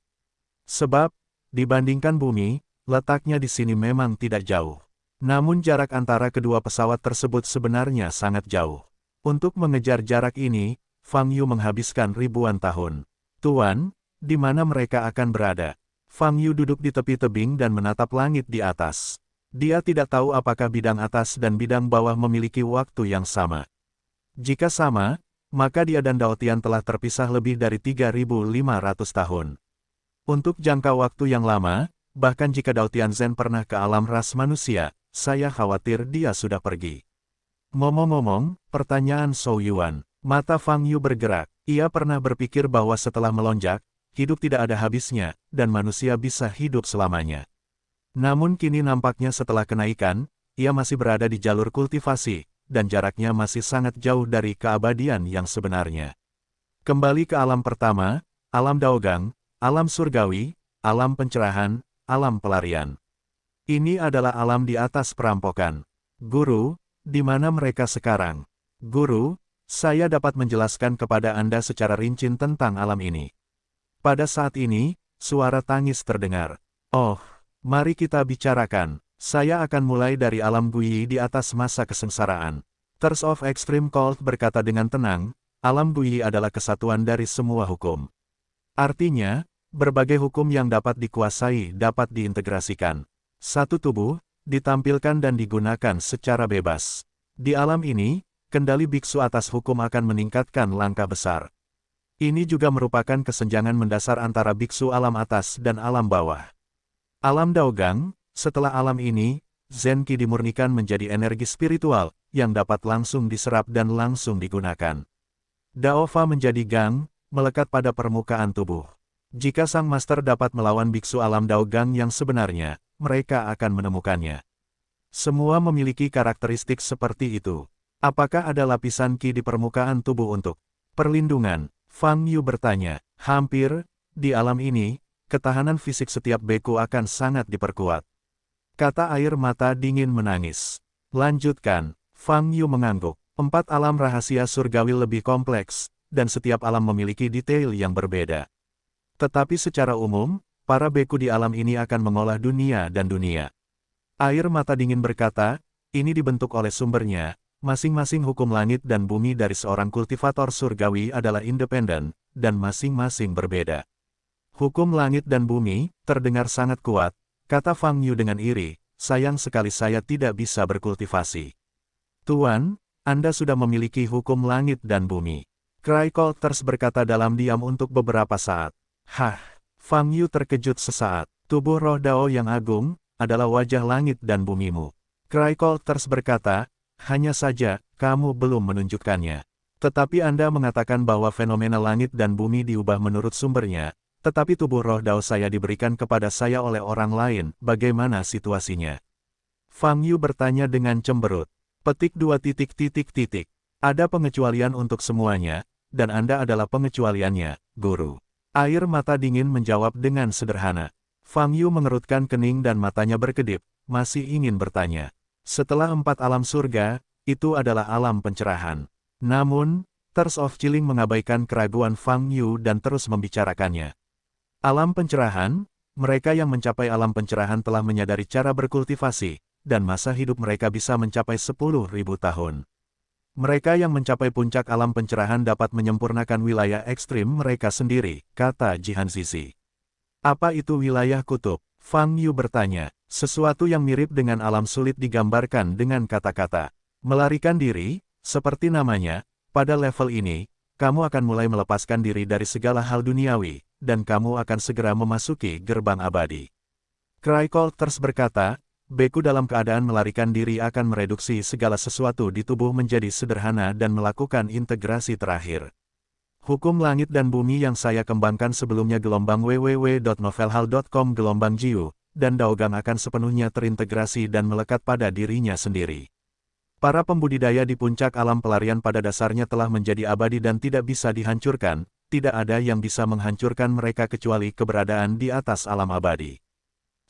Sebab, dibandingkan bumi, letaknya di sini memang tidak jauh. Namun jarak antara kedua pesawat tersebut sebenarnya sangat jauh. Untuk mengejar jarak ini, Fang Yu menghabiskan ribuan tahun. Tuan, di mana mereka akan berada? Fang Yu duduk di tepi tebing dan menatap langit di atas. Dia tidak tahu apakah bidang atas dan bidang bawah memiliki waktu yang sama. Jika sama, maka dia dan Dao Tian telah terpisah lebih dari 3.500 tahun. Untuk jangka waktu yang lama, bahkan jika Dao Tianzhen pernah ke alam ras manusia, saya khawatir dia sudah pergi. Ngomong-ngomong, pertanyaan Zhou Yuan. Mata Fang Yu bergerak. Ia pernah berpikir bahwa setelah melonjak, hidup tidak ada habisnya, dan manusia bisa hidup selamanya. Namun kini nampaknya setelah kenaikan, ia masih berada di jalur kultivasi, dan jaraknya masih sangat jauh dari keabadian yang sebenarnya. Kembali ke alam pertama, alam Daogang, alam surgawi, alam pencerahan, alam pelarian. Ini adalah alam di atas perampokan. Guru, di mana mereka sekarang? Guru, saya dapat menjelaskan kepada Anda secara rinci tentang alam ini. Pada saat ini, suara tangis terdengar. Oh, mari kita bicarakan. Saya akan mulai dari alam Guyi di atas masa kesengsaraan. Thirst of Extreme Cold berkata dengan tenang, alam Guyi adalah kesatuan dari semua hukum. Artinya, berbagai hukum yang dapat dikuasai dapat diintegrasikan. Satu tubuh, ditampilkan dan digunakan secara bebas. Di alam ini, kendali biksu atas hukum akan meningkatkan langkah besar. Ini juga merupakan kesenjangan mendasar antara biksu alam atas dan alam bawah. Alam Daogang, setelah alam ini, Zenki dimurnikan menjadi energi spiritual, yang dapat langsung diserap dan langsung digunakan. Daova menjadi gang, melekat pada permukaan tubuh. Jika sang master dapat melawan biksu alam Daogang yang sebenarnya, mereka akan menemukannya. Semua memiliki karakteristik seperti itu. Apakah ada lapisan Qi di permukaan tubuh untuk perlindungan? Fang Yu bertanya. Hampir, di alam ini, ketahanan fisik setiap beku akan sangat diperkuat. Kata air mata dingin menangis. Lanjutkan, Fang Yu mengangguk. 4 alam rahasia surgawi lebih kompleks, dan setiap alam memiliki detail yang berbeda. Tetapi secara umum, para beku di alam ini akan mengolah dunia dan dunia. Air mata dingin berkata, ini dibentuk oleh sumbernya. Masing-masing hukum langit dan bumi dari seorang kultivator surgawi adalah independen, dan masing-masing berbeda. Hukum langit dan bumi, terdengar sangat kuat, kata Fang Yu dengan iri, sayang sekali saya tidak bisa berkultivasi. Tuan, Anda sudah memiliki hukum langit dan bumi. Crycolters berkata dalam diam untuk beberapa saat. Hah, Fang Yu terkejut sesaat, tubuh roh Dao yang agung, adalah wajah langit dan bumimu. Crycolters berkata, hanya saja, kamu belum menunjukkannya. Tetapi Anda mengatakan bahwa fenomena langit dan bumi diubah menurut sumbernya, tetapi tubuh roh Dao saya diberikan kepada saya oleh orang lain, bagaimana situasinya? Fang Yu bertanya dengan cemberut. Petik 2 titik titik titik. Ada pengecualian untuk semuanya, dan Anda adalah pengecualiannya, Guru. Air mata dingin menjawab dengan sederhana. Fang Yu mengerutkan kening dan matanya berkedip, masih ingin bertanya. Setelah 4 alam surga, itu adalah alam pencerahan. Namun, Thirst of Chilling mengabaikan keraguan Fang Yu dan terus membicarakannya. Alam pencerahan, mereka yang mencapai alam pencerahan telah menyadari cara berkultivasi, dan masa hidup mereka bisa mencapai 10.000 tahun. Mereka yang mencapai puncak alam pencerahan dapat menyempurnakan wilayah ekstrim mereka sendiri, kata Jihan Zizi. Apa itu wilayah kutub? Fang Yu bertanya. Sesuatu yang mirip dengan alam sulit digambarkan dengan kata-kata. Melarikan diri, seperti namanya, pada level ini, kamu akan mulai melepaskan diri dari segala hal duniawi, dan kamu akan segera memasuki gerbang abadi. Crycolters berkata, beku dalam keadaan melarikan diri akan mereduksi segala sesuatu di tubuh menjadi sederhana dan melakukan integrasi terakhir. Hukum langit dan bumi yang saya kembangkan sebelumnya gelombang www.novelhal.com gelombang Jiu, dan Daogang akan sepenuhnya terintegrasi dan melekat pada dirinya sendiri. Para pembudidaya di puncak alam pelarian pada dasarnya telah menjadi abadi dan tidak bisa dihancurkan, tidak ada yang bisa menghancurkan mereka kecuali keberadaan di atas alam abadi.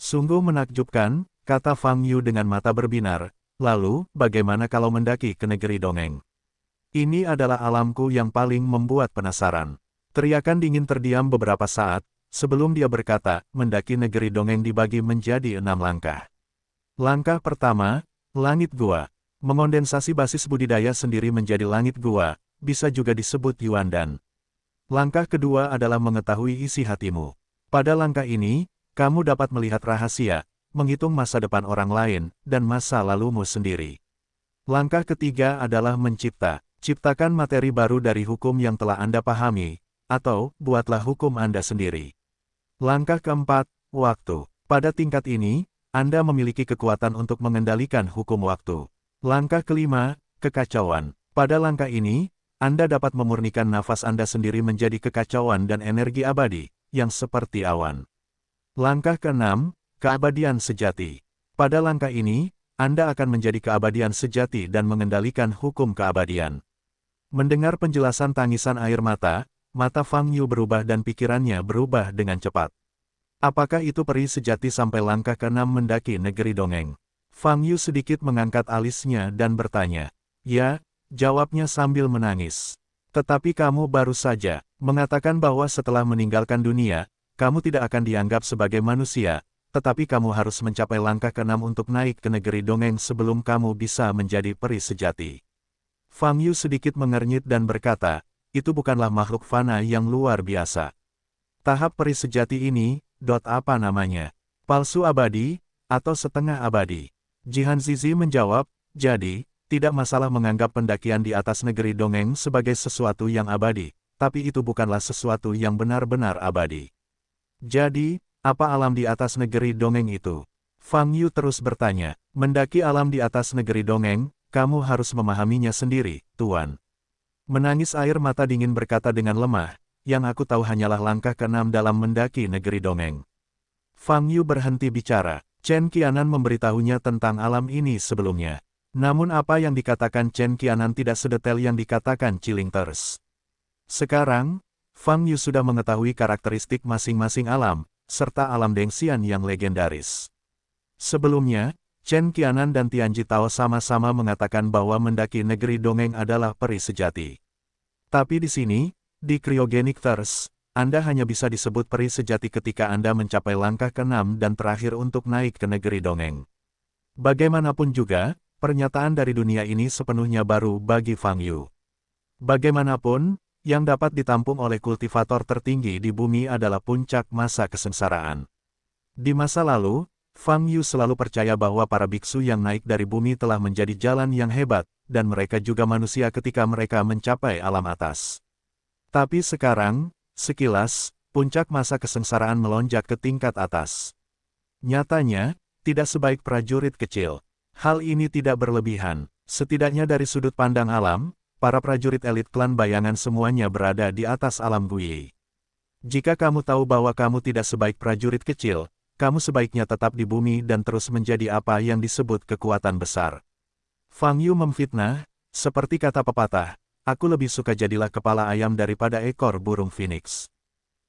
Sungguh menakjubkan, kata Fang Yu dengan mata berbinar, lalu, bagaimana kalau mendaki ke negeri dongeng? Ini adalah alamku yang paling membuat penasaran. Teriakan dingin terdiam beberapa saat, sebelum dia berkata, mendaki negeri dongeng dibagi menjadi 6 langkah. Langkah pertama, langit gua. Mengondensasi basis budidaya sendiri menjadi langit gua, bisa juga disebut Yuandan. Langkah kedua adalah mengetahui isi hatimu. Pada langkah ini, kamu dapat melihat rahasia, menghitung masa depan orang lain, dan masa lalumu sendiri. Langkah ketiga adalah mencipta. Ciptakan materi baru dari hukum yang telah Anda pahami, atau buatlah hukum Anda sendiri. Langkah keempat, waktu. Pada tingkat ini, Anda memiliki kekuatan untuk mengendalikan hukum waktu. Langkah kelima, kekacauan. Pada langkah ini, Anda dapat memurnikan nafas Anda sendiri menjadi kekacauan dan energi abadi, yang seperti awan. Langkah ke-6, keabadian sejati. Pada langkah ini, Anda akan menjadi keabadian sejati dan mengendalikan hukum keabadian. Mendengar penjelasan tangisan air mata Fang Yu berubah dan pikirannya berubah dengan cepat. Apakah itu peri sejati sampai langkah ke-6 mendaki negeri dongeng? Fang Yu sedikit mengangkat alisnya dan bertanya. Ya, jawabnya sambil menangis. Tetapi kamu baru saja mengatakan bahwa setelah meninggalkan dunia, kamu tidak akan dianggap sebagai manusia, tetapi kamu harus mencapai langkah ke-6 untuk naik ke negeri dongeng sebelum kamu bisa menjadi peri sejati. Fang Yu sedikit mengernyit dan berkata, itu bukanlah makhluk fana yang luar biasa. Tahap peri sejati ini, apa namanya? Palsu abadi, atau setengah abadi? Jihan Zizi menjawab, jadi, tidak masalah menganggap pendakian di atas negeri dongeng sebagai sesuatu yang abadi, tapi itu bukanlah sesuatu yang benar-benar abadi. Jadi, apa alam di atas negeri dongeng itu? Fang Yu terus bertanya, mendaki alam di atas negeri dongeng, kamu harus memahaminya sendiri, Tuan. Menangis air mata dingin berkata dengan lemah, yang aku tahu hanyalah langkah ke-6 dalam mendaki negeri dongeng. Fang Yu berhenti bicara. Chen Qianan memberitahunya tentang alam ini sebelumnya. Namun apa yang dikatakan Chen Qianan tidak sedetail yang dikatakan Chilingters. Sekarang, Fang Yu sudah mengetahui karakteristik masing-masing alam, serta alam Dengxian yang legendaris. Sebelumnya, Chen Qianan dan Tianji Tao sama-sama mengatakan bahwa mendaki negeri dongeng adalah peri sejati. Tapi di sini, di Cryogenic Thirst, Anda hanya bisa disebut peri sejati ketika Anda mencapai langkah ke-6 dan terakhir untuk naik ke negeri dongeng. Bagaimanapun juga, pernyataan dari dunia ini sepenuhnya baru bagi Fang Yu. Bagaimanapun, yang dapat ditampung oleh kultivator tertinggi di bumi adalah puncak masa kesengsaraan. Di masa lalu, Fang Yu selalu percaya bahwa para biksu yang naik dari bumi telah menjadi jalan yang hebat, dan mereka juga manusia ketika mereka mencapai alam atas. Tapi sekarang, sekilas, puncak masa kesengsaraan melonjak ke tingkat atas. Nyatanya, tidak sebaik prajurit kecil. Hal ini tidak berlebihan. Setidaknya dari sudut pandang alam, para prajurit elit klan bayangan semuanya berada di atas alam Guyi. Jika kamu tahu bahwa kamu tidak sebaik prajurit kecil, kamu sebaiknya tetap di bumi dan terus menjadi apa yang disebut kekuatan besar. Fang Yu memfitnah, seperti kata pepatah, aku lebih suka jadilah kepala ayam daripada ekor burung phoenix.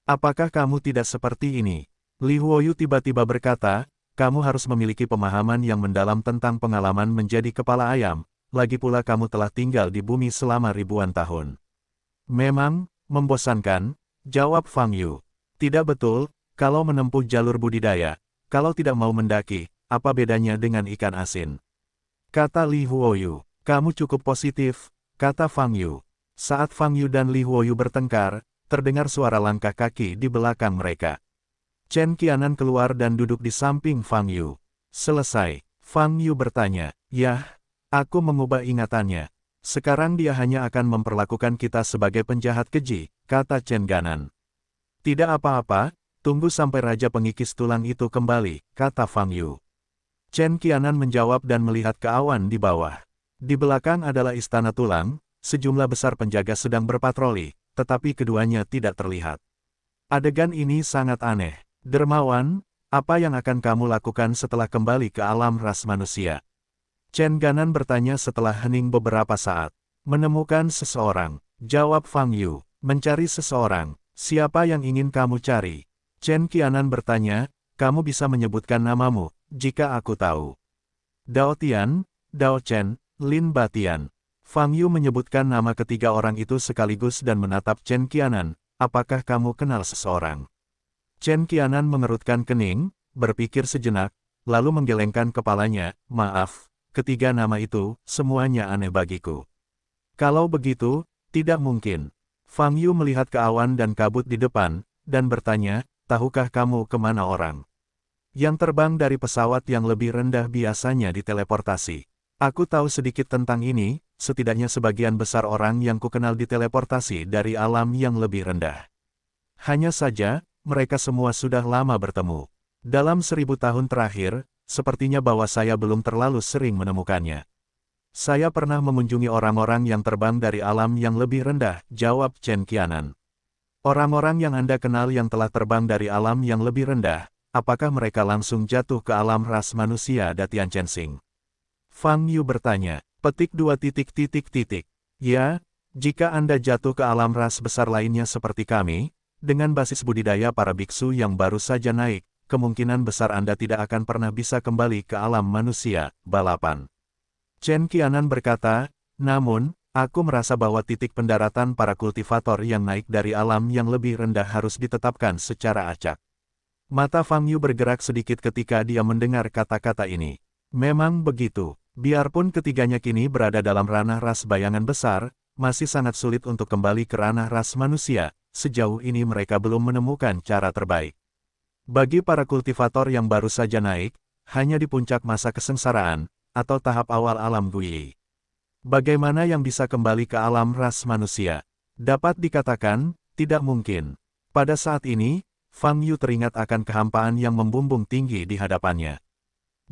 Apakah kamu tidak seperti ini? Li Huoyu tiba-tiba berkata, kamu harus memiliki pemahaman yang mendalam tentang pengalaman menjadi kepala ayam, lagi pula kamu telah tinggal di bumi selama ribuan tahun. Memang, membosankan, jawab Fang Yu. Tidak betul. Kalau menempuh jalur budidaya, kalau tidak mau mendaki, apa bedanya dengan ikan asin? Kata Li Huoyu. Kamu cukup positif, kata Fang Yu. Saat Fang Yu dan Li Huoyu bertengkar, terdengar suara langkah kaki di belakang mereka. Chen Qianan keluar dan duduk di samping Fang Yu. Selesai, Fang Yu bertanya, yah, aku mengubah ingatannya. Sekarang dia hanya akan memperlakukan kita sebagai penjahat keji, kata Chen Ganan. Tidak apa-apa. Tunggu sampai Raja Pengikis Tulang itu kembali, kata Fang Yu. Chen Qianan menjawab dan melihat ke awan di bawah. Di belakang adalah Istana Tulang, sejumlah besar penjaga sedang berpatroli, tetapi keduanya tidak terlihat. Adegan ini sangat aneh. Dermawan, apa yang akan kamu lakukan setelah kembali ke alam ras manusia? Chen Ganan bertanya setelah hening beberapa saat. Menemukan seseorang, jawab Fang Yu. Mencari seseorang, siapa yang ingin kamu cari? Chen Qianan bertanya, kamu bisa menyebutkan namamu, jika aku tahu. Dao Tian, Dao Chen, Lin Batian. Fang Yu menyebutkan nama ketiga orang itu sekaligus dan menatap Chen Qianan, apakah kamu kenal seseorang? Chen Qianan mengerutkan kening, berpikir sejenak, lalu menggelengkan kepalanya, maaf, ketiga nama itu, semuanya aneh bagiku. Kalau begitu, tidak mungkin. Fang Yu melihat ke awan dan kabut di depan, dan bertanya, tahukah kamu kemana orang yang terbang dari pesawat yang lebih rendah biasanya diteleportasi? Aku tahu sedikit tentang ini, setidaknya sebagian besar orang yang kukenal diteleportasi dari alam yang lebih rendah. Hanya saja, mereka semua sudah lama bertemu. Dalam 1000 tahun terakhir, sepertinya bahwa saya belum terlalu sering menemukannya. Saya pernah mengunjungi orang-orang yang terbang dari alam yang lebih rendah, jawab Chen Qianan. Orang-orang yang Anda kenal yang telah terbang dari alam yang lebih rendah, apakah mereka langsung jatuh ke alam ras manusia? Datian Chensing. Fang Yu bertanya, petik 2 titik titik titik. Ya, jika Anda jatuh ke alam ras besar lainnya seperti kami, dengan basis budidaya para biksu yang baru saja naik, kemungkinan besar Anda tidak akan pernah bisa kembali ke alam manusia, balapan. Chen Qianan berkata, namun, aku merasa bahwa titik pendaratan para kultivator yang naik dari alam yang lebih rendah harus ditetapkan secara acak. Mata Fang Yu bergerak sedikit ketika dia mendengar kata-kata ini. Memang begitu, biarpun ketiganya kini berada dalam ranah ras bayangan besar, masih sangat sulit untuk kembali ke ranah ras manusia, sejauh ini mereka belum menemukan cara terbaik. Bagi para kultivator yang baru saja naik, hanya di puncak masa kesengsaraan, atau tahap awal alam Guyi. Bagaimana yang bisa kembali ke alam ras manusia? Dapat dikatakan, tidak mungkin. Pada saat ini, Fang Yu teringat akan kehampaan yang membumbung tinggi di hadapannya.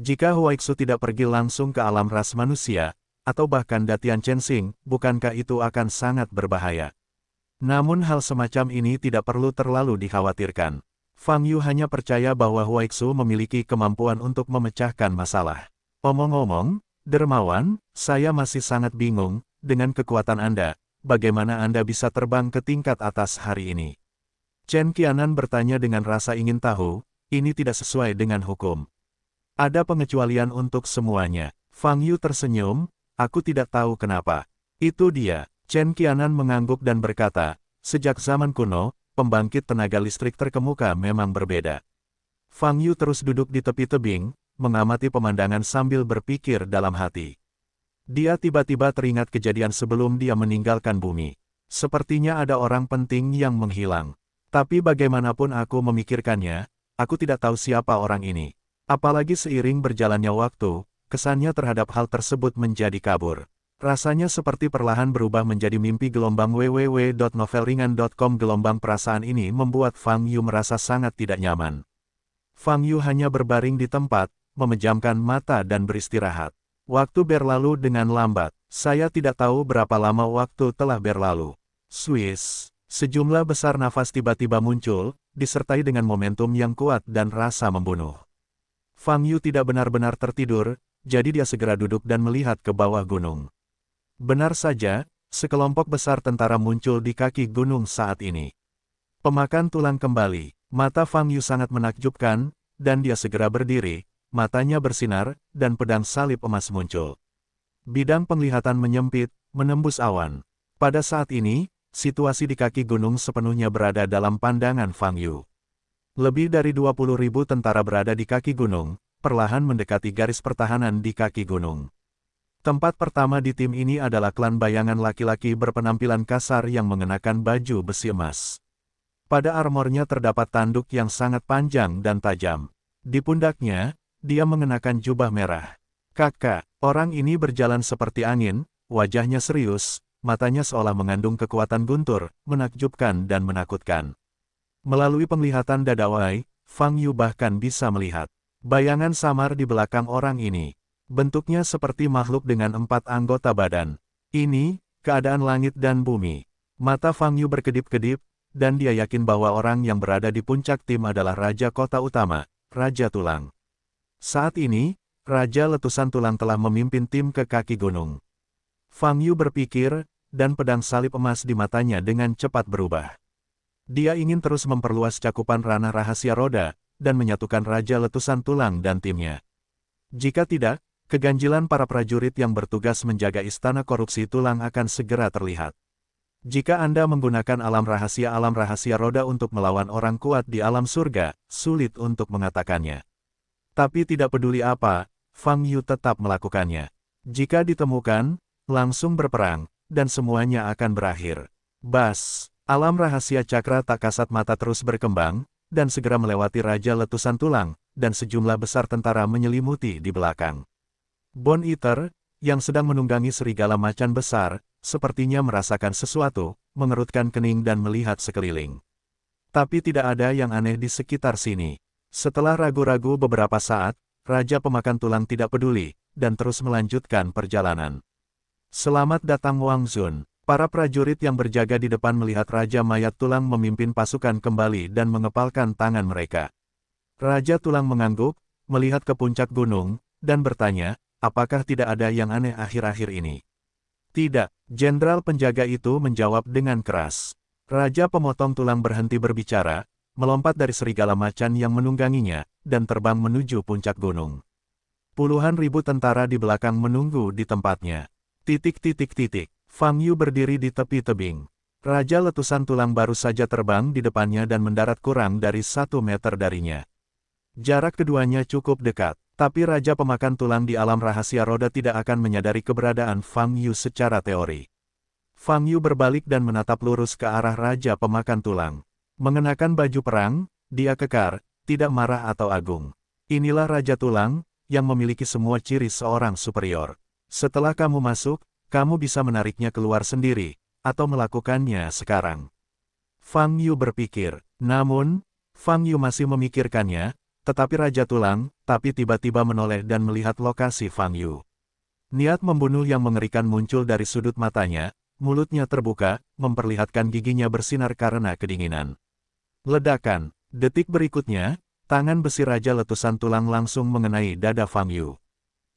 Jika Huaixu tidak pergi langsung ke alam ras manusia, atau bahkan Datian Chensing, bukankah itu akan sangat berbahaya? Namun hal semacam ini tidak perlu terlalu dikhawatirkan. Fang Yu hanya percaya bahwa Huaixu memiliki kemampuan untuk memecahkan masalah. Omong-omong, dermawan, saya masih sangat bingung, dengan kekuatan Anda, bagaimana Anda bisa terbang ke tingkat atas hari ini? Chen Qianan bertanya dengan rasa ingin tahu, ini tidak sesuai dengan hukum. Ada pengecualian untuk semuanya. Fang Yu tersenyum, aku tidak tahu kenapa. Itu dia. Chen Qianan mengangguk dan berkata, sejak zaman kuno, pembangkit tenaga listrik terkemuka memang berbeda. Fang Yu terus duduk di tepi tebing, mengamati pemandangan sambil berpikir dalam hati. Dia tiba-tiba teringat kejadian sebelum dia meninggalkan bumi. Sepertinya ada orang penting yang menghilang. Tapi bagaimanapun aku memikirkannya, aku tidak tahu siapa orang ini. Apalagi seiring berjalannya waktu, kesannya terhadap hal tersebut menjadi kabur. Rasanya seperti perlahan berubah menjadi mimpi. www.novelringan.com. Gelombang perasaan ini membuat Fang Yu merasa sangat tidak nyaman. Fang Yu hanya berbaring di tempat, memejamkan mata dan beristirahat. Waktu berlalu dengan lambat. Saya tidak tahu berapa lama waktu telah berlalu. Swiss. Sejumlah besar nafas tiba-tiba muncul, disertai dengan momentum yang kuat dan rasa membunuh. Fang Yu tidak benar-benar tertidur, jadi dia segera duduk dan melihat ke bawah gunung. Benar saja, sekelompok besar tentara muncul di kaki gunung saat ini. Pemakan tulang kembali. Mata Fang Yu sangat menakjubkan, dan dia segera berdiri. Matanya bersinar, dan pedang salib emas muncul. Bidang penglihatan menyempit, menembus awan. Pada saat ini, situasi di kaki gunung sepenuhnya berada dalam pandangan Fang Yu. Lebih dari 20.000 tentara berada di kaki gunung, perlahan mendekati garis pertahanan di kaki gunung. Tempat pertama di tim ini adalah klan bayangan laki-laki berpenampilan kasar yang mengenakan baju besi emas. Pada armornya terdapat tanduk yang sangat panjang dan tajam. Di pundaknya, dia mengenakan jubah merah. Kakak, orang ini berjalan seperti angin, wajahnya serius, matanya seolah mengandung kekuatan guntur, menakjubkan dan menakutkan. Melalui penglihatan dadawai, Fang Yu bahkan bisa melihat bayangan samar di belakang orang ini. Bentuknya seperti makhluk dengan 4 anggota badan. Ini, keadaan langit dan bumi. Mata Fang Yu berkedip-kedip, dan dia yakin bahwa orang yang berada di puncak tim adalah Raja Kota Utama, Raja Tulang. Saat ini, Raja Letusan Tulang telah memimpin tim ke kaki gunung. Fang Yu berpikir, dan pedang salib emas di matanya dengan cepat berubah. Dia ingin terus memperluas cakupan ranah rahasia roda, dan menyatukan Raja Letusan Tulang dan timnya. Jika tidak, keganjilan para prajurit yang bertugas menjaga istana korupsi tulang akan segera terlihat. Jika Anda menggunakan alam rahasia roda untuk melawan orang kuat di alam surga, sulit untuk mengatakannya. Tapi tidak peduli apa, Fang Yu tetap melakukannya. Jika ditemukan, langsung berperang, dan semuanya akan berakhir. Bas, alam rahasia cakra tak kasat mata terus berkembang, dan segera melewati Raja Letusan Tulang, dan sejumlah besar tentara menyelimuti di belakang. Bone Eater, yang sedang menunggangi serigala macan besar, sepertinya merasakan sesuatu, mengerutkan kening dan melihat sekeliling. Tapi tidak ada yang aneh di sekitar sini. Setelah ragu-ragu beberapa saat, Raja Pemakan Tulang tidak peduli, dan terus melanjutkan perjalanan. Selamat datang Wang Zun. Para prajurit yang berjaga di depan melihat Raja Mayat Tulang memimpin pasukan kembali dan mengepalkan tangan mereka. Raja Tulang mengangguk, melihat ke puncak gunung, dan bertanya, apakah tidak ada yang aneh akhir-akhir ini? Tidak, jenderal penjaga itu menjawab dengan keras. Raja Pemotong Tulang berhenti berbicara, melompat dari serigala macan yang menungganginya, dan terbang menuju puncak gunung. Puluhan ribu tentara di belakang menunggu di tempatnya. Fang Yu berdiri di tepi tebing. Raja Letusan Tulang baru saja terbang di depannya dan mendarat kurang dari 1 meter darinya. Jarak keduanya cukup dekat, tapi Raja Pemakan Tulang di alam rahasia roda tidak akan menyadari keberadaan Fang Yu secara teori. Fang Yu berbalik dan menatap lurus ke arah Raja Pemakan Tulang. Mengenakan baju perang, dia kekar, tidak marah atau agung. Inilah Raja Tulang, yang memiliki semua ciri seorang superior. Setelah kamu masuk, kamu bisa menariknya keluar sendiri, atau melakukannya sekarang. Fang Yu berpikir, namun, Fang Yu masih memikirkannya, tetapi Raja Tulang, tiba-tiba menoleh dan melihat lokasi Fang Yu. Niat membunuh yang mengerikan muncul dari sudut matanya, mulutnya terbuka, memperlihatkan giginya bersinar karena kedinginan. Ledakan, detik berikutnya, tangan besi Raja Letusan Tulang langsung mengenai dada Fang Yu.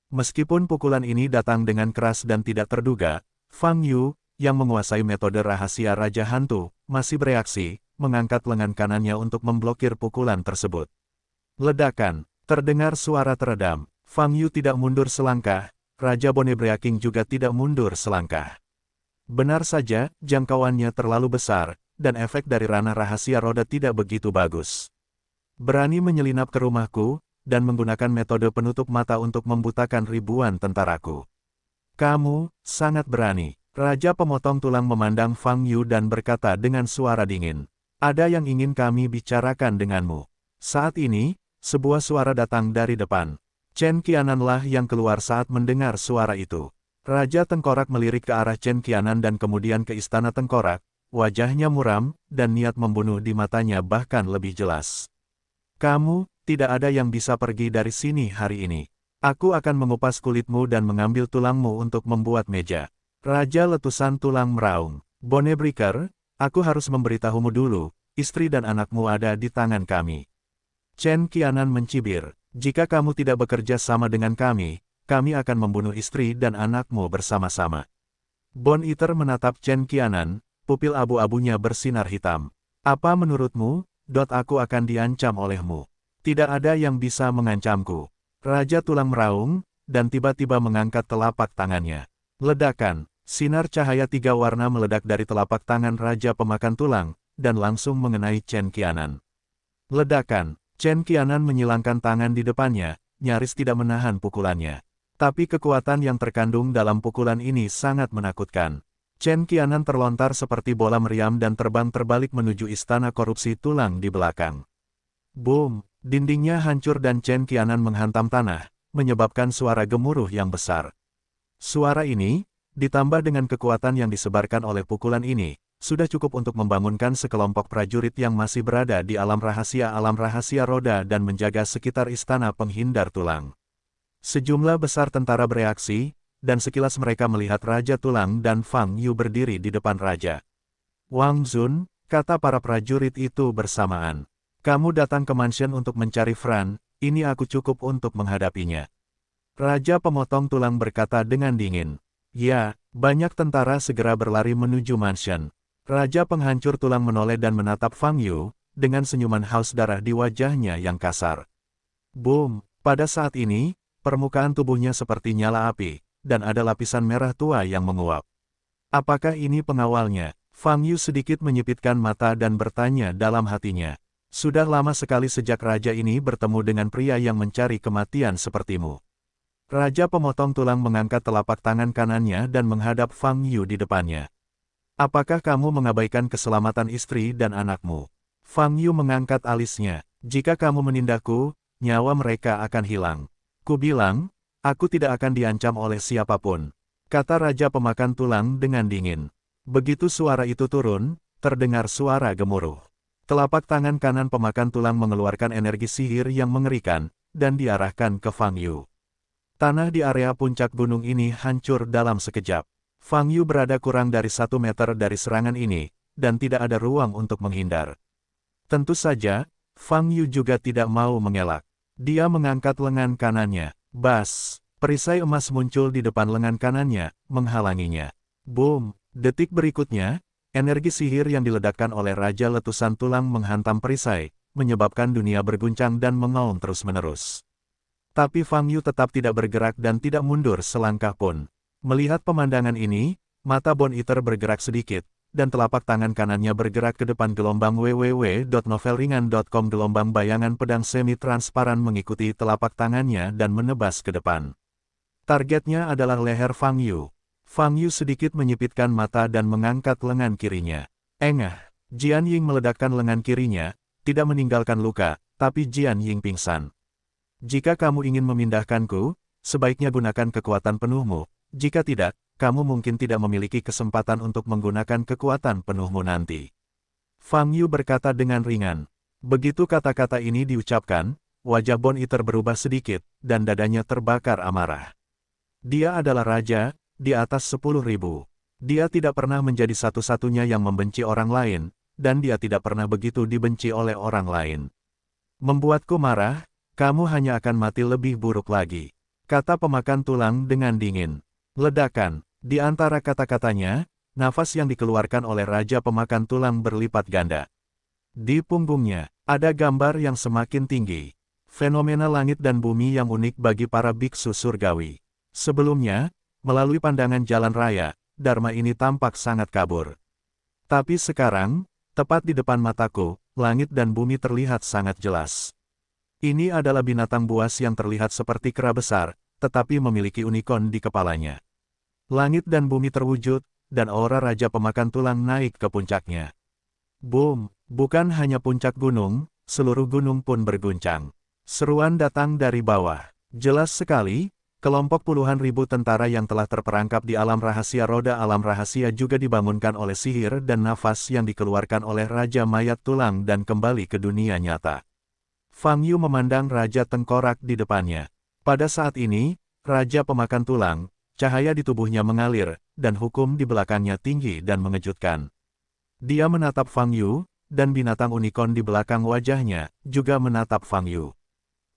Meskipun pukulan ini datang dengan keras dan tidak terduga, Fang Yu, yang menguasai metode rahasia Raja Hantu, masih bereaksi, mengangkat lengan kanannya untuk memblokir pukulan tersebut. Ledakan, terdengar suara teredam. Fang Yu tidak mundur selangkah, Raja Bone Breaking juga tidak mundur selangkah. Benar saja, jangkauannya terlalu besar, dan efek dari ranah rahasia roda tidak begitu bagus. Berani menyelinap ke rumahku, dan menggunakan metode penutup mata untuk membutakan ribuan tentaraku. Kamu, sangat berani. Raja Pemotong Tulang memandang Fang Yu dan berkata dengan suara dingin. Ada yang ingin kami bicarakan denganmu. Saat ini, sebuah suara datang dari depan. Chen Qiananlah yang keluar saat mendengar suara itu. Raja Tengkorak melirik ke arah Chen Qianan dan kemudian ke Istana Tengkorak, wajahnya muram, dan niat membunuh di matanya bahkan lebih jelas. Kamu, tidak ada yang bisa pergi dari sini hari ini. Aku akan mengupas kulitmu dan mengambil tulangmu untuk membuat meja. Raja Letusan Tulang meraung. Bone Breaker, aku harus memberitahumu dulu, istri dan anakmu ada di tangan kami. Chen Qianan mencibir, jika kamu tidak bekerja sama dengan kami akan membunuh istri dan anakmu bersama-sama. Bone Eater menatap Chen Qianan, pupil abu-abunya bersinar hitam. Apa menurutmu, aku akan diancam olehmu? Tidak ada yang bisa mengancamku. Raja Tulang meraung, dan tiba-tiba mengangkat telapak tangannya. Ledakan, sinar cahaya 3 warna meledak dari telapak tangan Raja Pemakan Tulang, dan langsung mengenai Chen Qianan. Ledakan, Chen Qianan menyilangkan tangan di depannya, nyaris tidak menahan pukulannya. Tapi kekuatan yang terkandung dalam pukulan ini sangat menakutkan. Chen Qianan terlontar seperti bola meriam dan terbang terbalik menuju istana korupsi tulang di belakang. Boom! Dindingnya hancur dan Chen Qianan menghantam tanah, menyebabkan suara gemuruh yang besar. Suara ini, ditambah dengan kekuatan yang disebarkan oleh pukulan ini, sudah cukup untuk membangunkan sekelompok prajurit yang masih berada di alam rahasia roda dan menjaga sekitar istana penghindar tulang. Sejumlah besar tentara bereaksi, dan sekilas mereka melihat Raja Tulang dan Fang Yu berdiri di depan Raja. Wang Zun, kata para prajurit itu bersamaan. Kamu datang ke mansion untuk mencari Fran, ini aku cukup untuk menghadapinya. Raja Pemotong Tulang berkata dengan dingin. Ya, banyak tentara segera berlari menuju mansion. Raja Penghancur Tulang menoleh dan menatap Fang Yu, dengan senyuman haus darah di wajahnya yang kasar. Boom! Pada saat ini, permukaan tubuhnya seperti nyala api, dan ada lapisan merah tua yang menguap. Apakah ini pengawalnya? Fang Yu sedikit menyipitkan mata dan bertanya dalam hatinya. Sudah lama sekali sejak raja ini bertemu dengan pria yang mencari kematian sepertimu. Raja Pemotong Tulang mengangkat telapak tangan kanannya dan menghadap Fang Yu di depannya. Apakah kamu mengabaikan keselamatan istri dan anakmu? Fang Yu mengangkat alisnya. Jika kamu menindakku, nyawa mereka akan hilang. Ku bilang, aku tidak akan diancam oleh siapapun, kata Raja Pemakan Tulang dengan dingin. Begitu suara itu turun, terdengar suara gemuruh. Telapak tangan kanan Pemakan Tulang mengeluarkan energi sihir yang mengerikan, dan diarahkan ke Fang Yu. Tanah di area puncak gunung ini hancur dalam sekejap. Fang Yu berada kurang dari 1 meter dari serangan ini, dan tidak ada ruang untuk menghindar. Tentu saja, Fang Yu juga tidak mau mengelak. Dia mengangkat lengan kanannya. Bas! Perisai emas muncul di depan lengan kanannya, menghalanginya. Boom! Detik berikutnya, energi sihir yang diledakkan oleh Raja Letusan Tulang menghantam perisai, menyebabkan dunia berguncang dan mengaum terus-menerus. Tapi Fang Yu tetap tidak bergerak dan tidak mundur selangkah pun. Melihat pemandangan ini, mata Bone Eater bergerak sedikit, dan telapak tangan kanannya bergerak ke depan. Gelombang www.novelringan.com. Gelombang bayangan pedang semi-transparan mengikuti telapak tangannya dan menebas ke depan. Targetnya adalah leher Fang Yu. Fang Yu sedikit menyipitkan mata dan mengangkat lengan kirinya. Engah! Jian Ying meledakkan lengan kirinya, tidak meninggalkan luka, tapi Jian Ying pingsan. Jika kamu ingin memindahkanku, sebaiknya gunakan kekuatan penuhmu. Jika tidak, kamu mungkin tidak memiliki kesempatan untuk menggunakan kekuatan penuhmu nanti. Fang Yu berkata dengan ringan. Begitu kata-kata ini diucapkan, wajah Bone Eater berubah sedikit, dan dadanya terbakar amarah. Dia adalah raja, di atas 10.000. Dia tidak pernah menjadi satu-satunya yang membenci orang lain, dan dia tidak pernah begitu dibenci oleh orang lain. Membuatku marah, kamu hanya akan mati lebih buruk lagi, kata pemakan tulang dengan dingin. Ledakan. Di antara kata-katanya, nafas yang dikeluarkan oleh Raja Pemakan Tulang berlipat ganda. Di punggungnya, ada gambar yang semakin tinggi. Fenomena langit dan bumi yang unik bagi para biksu surgawi. Sebelumnya, melalui pandangan jalan raya, Dharma ini tampak sangat kabur. Tapi sekarang, tepat di depan mataku, langit dan bumi terlihat sangat jelas. Ini adalah binatang buas yang terlihat seperti kera besar, tetapi memiliki unicorn di kepalanya. Langit dan bumi terwujud, dan aura Raja Pemakan Tulang naik ke puncaknya. Boom! Bukan hanya puncak gunung, seluruh gunung pun berguncang. Seruan datang dari bawah. Jelas sekali, kelompok puluhan ribu tentara yang telah terperangkap di alam rahasia roda alam rahasia juga dibangunkan oleh sihir dan nafas yang dikeluarkan oleh Raja Mayat Tulang dan kembali ke dunia nyata. Fang Yu memandang Raja Tengkorak di depannya. Pada saat ini, Raja Pemakan Tulang, cahaya di tubuhnya mengalir, dan hukum di belakangnya tinggi dan mengejutkan. Dia menatap Fang Yu, dan binatang unicorn di belakang wajahnya juga menatap Fang Yu.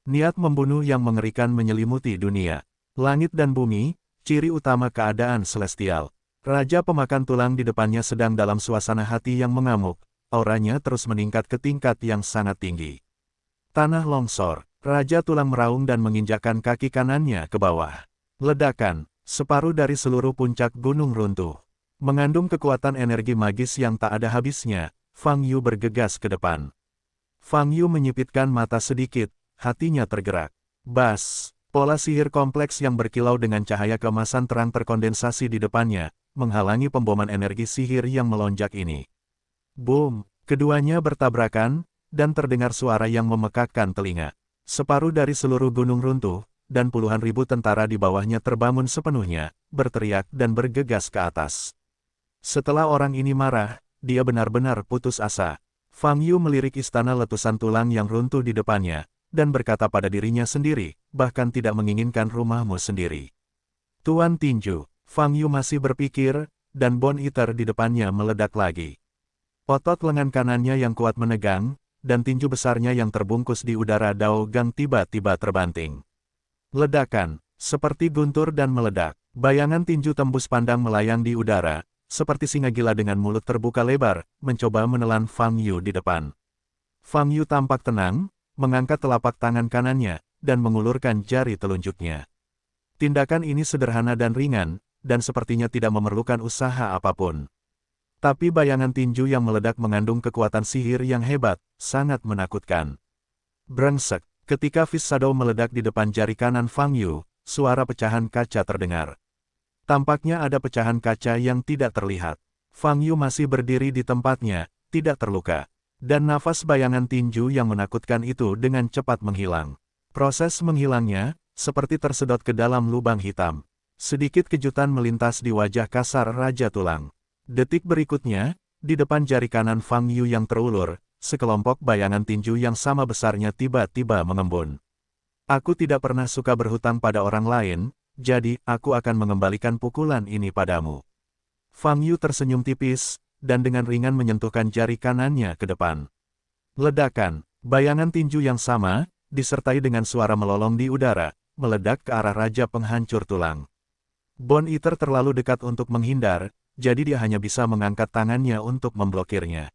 Niat membunuh yang mengerikan menyelimuti dunia. Langit dan bumi, ciri utama keadaan celestial. Raja Pemakan Tulang di depannya sedang dalam suasana hati yang mengamuk, auranya terus meningkat ke tingkat yang sangat tinggi. Tanah longsor, Raja Tulang meraung dan menginjakkan kaki kanannya ke bawah. Ledakan. Separuh dari seluruh puncak gunung runtuh. Mengandung kekuatan energi magis yang tak ada habisnya, Fang Yu bergegas ke depan. Fang Yu menyipitkan mata sedikit, hatinya tergerak. Bas! Pola sihir kompleks yang berkilau dengan cahaya keemasan terang terkondensasi di depannya, menghalangi pemboman energi sihir yang melonjak ini. Boom! Keduanya bertabrakan, dan terdengar suara yang memekakkan telinga. Separuh dari seluruh gunung runtuh, dan puluhan ribu tentara di bawahnya terbangun sepenuhnya, berteriak dan bergegas ke atas. Setelah orang ini marah, dia benar-benar putus asa. Fang Yu melirik istana letusan tulang yang runtuh di depannya, dan berkata pada dirinya sendiri, bahkan tidak menginginkan rumahmu sendiri. Tuan Tinju, Fang Yu masih berpikir, dan Bone Eater di depannya meledak lagi. Otot lengan kanannya yang kuat menegang, dan tinju besarnya yang terbungkus di udara Dao Gang tiba-tiba terbanting. Ledakan, seperti guntur dan meledak. Bayangan tinju tembus pandang melayang di udara, seperti singa gila dengan mulut terbuka lebar, mencoba menelan Fang Yu di depan. Fang Yu tampak tenang, mengangkat telapak tangan kanannya, dan mengulurkan jari telunjuknya. Tindakan ini sederhana dan ringan, dan sepertinya tidak memerlukan usaha apapun. Tapi bayangan tinju yang meledak mengandung kekuatan sihir yang hebat, sangat menakutkan. Brengsek. Ketika Fist Shadow meledak di depan jari kanan Fang Yu, suara pecahan kaca terdengar. Tampaknya ada pecahan kaca yang tidak terlihat. Fang Yu masih berdiri di tempatnya, tidak terluka. Dan nafas bayangan tinju yang menakutkan itu dengan cepat menghilang. Proses menghilangnya, seperti tersedot ke dalam lubang hitam. Sedikit kejutan melintas di wajah kasar Raja Tulang. Detik berikutnya, di depan jari kanan Fang Yu yang terulur, sekelompok bayangan tinju yang sama besarnya tiba-tiba mengembun. Aku tidak pernah suka berhutang pada orang lain, jadi aku akan mengembalikan pukulan ini padamu. Fang Yu tersenyum tipis, dan dengan ringan menyentuhkan jari kanannya ke depan. Ledakan, bayangan tinju yang sama, disertai dengan suara melolong di udara, meledak ke arah Raja Penghancur Tulang. Bone Eater terlalu dekat untuk menghindar, jadi dia hanya bisa mengangkat tangannya untuk memblokirnya.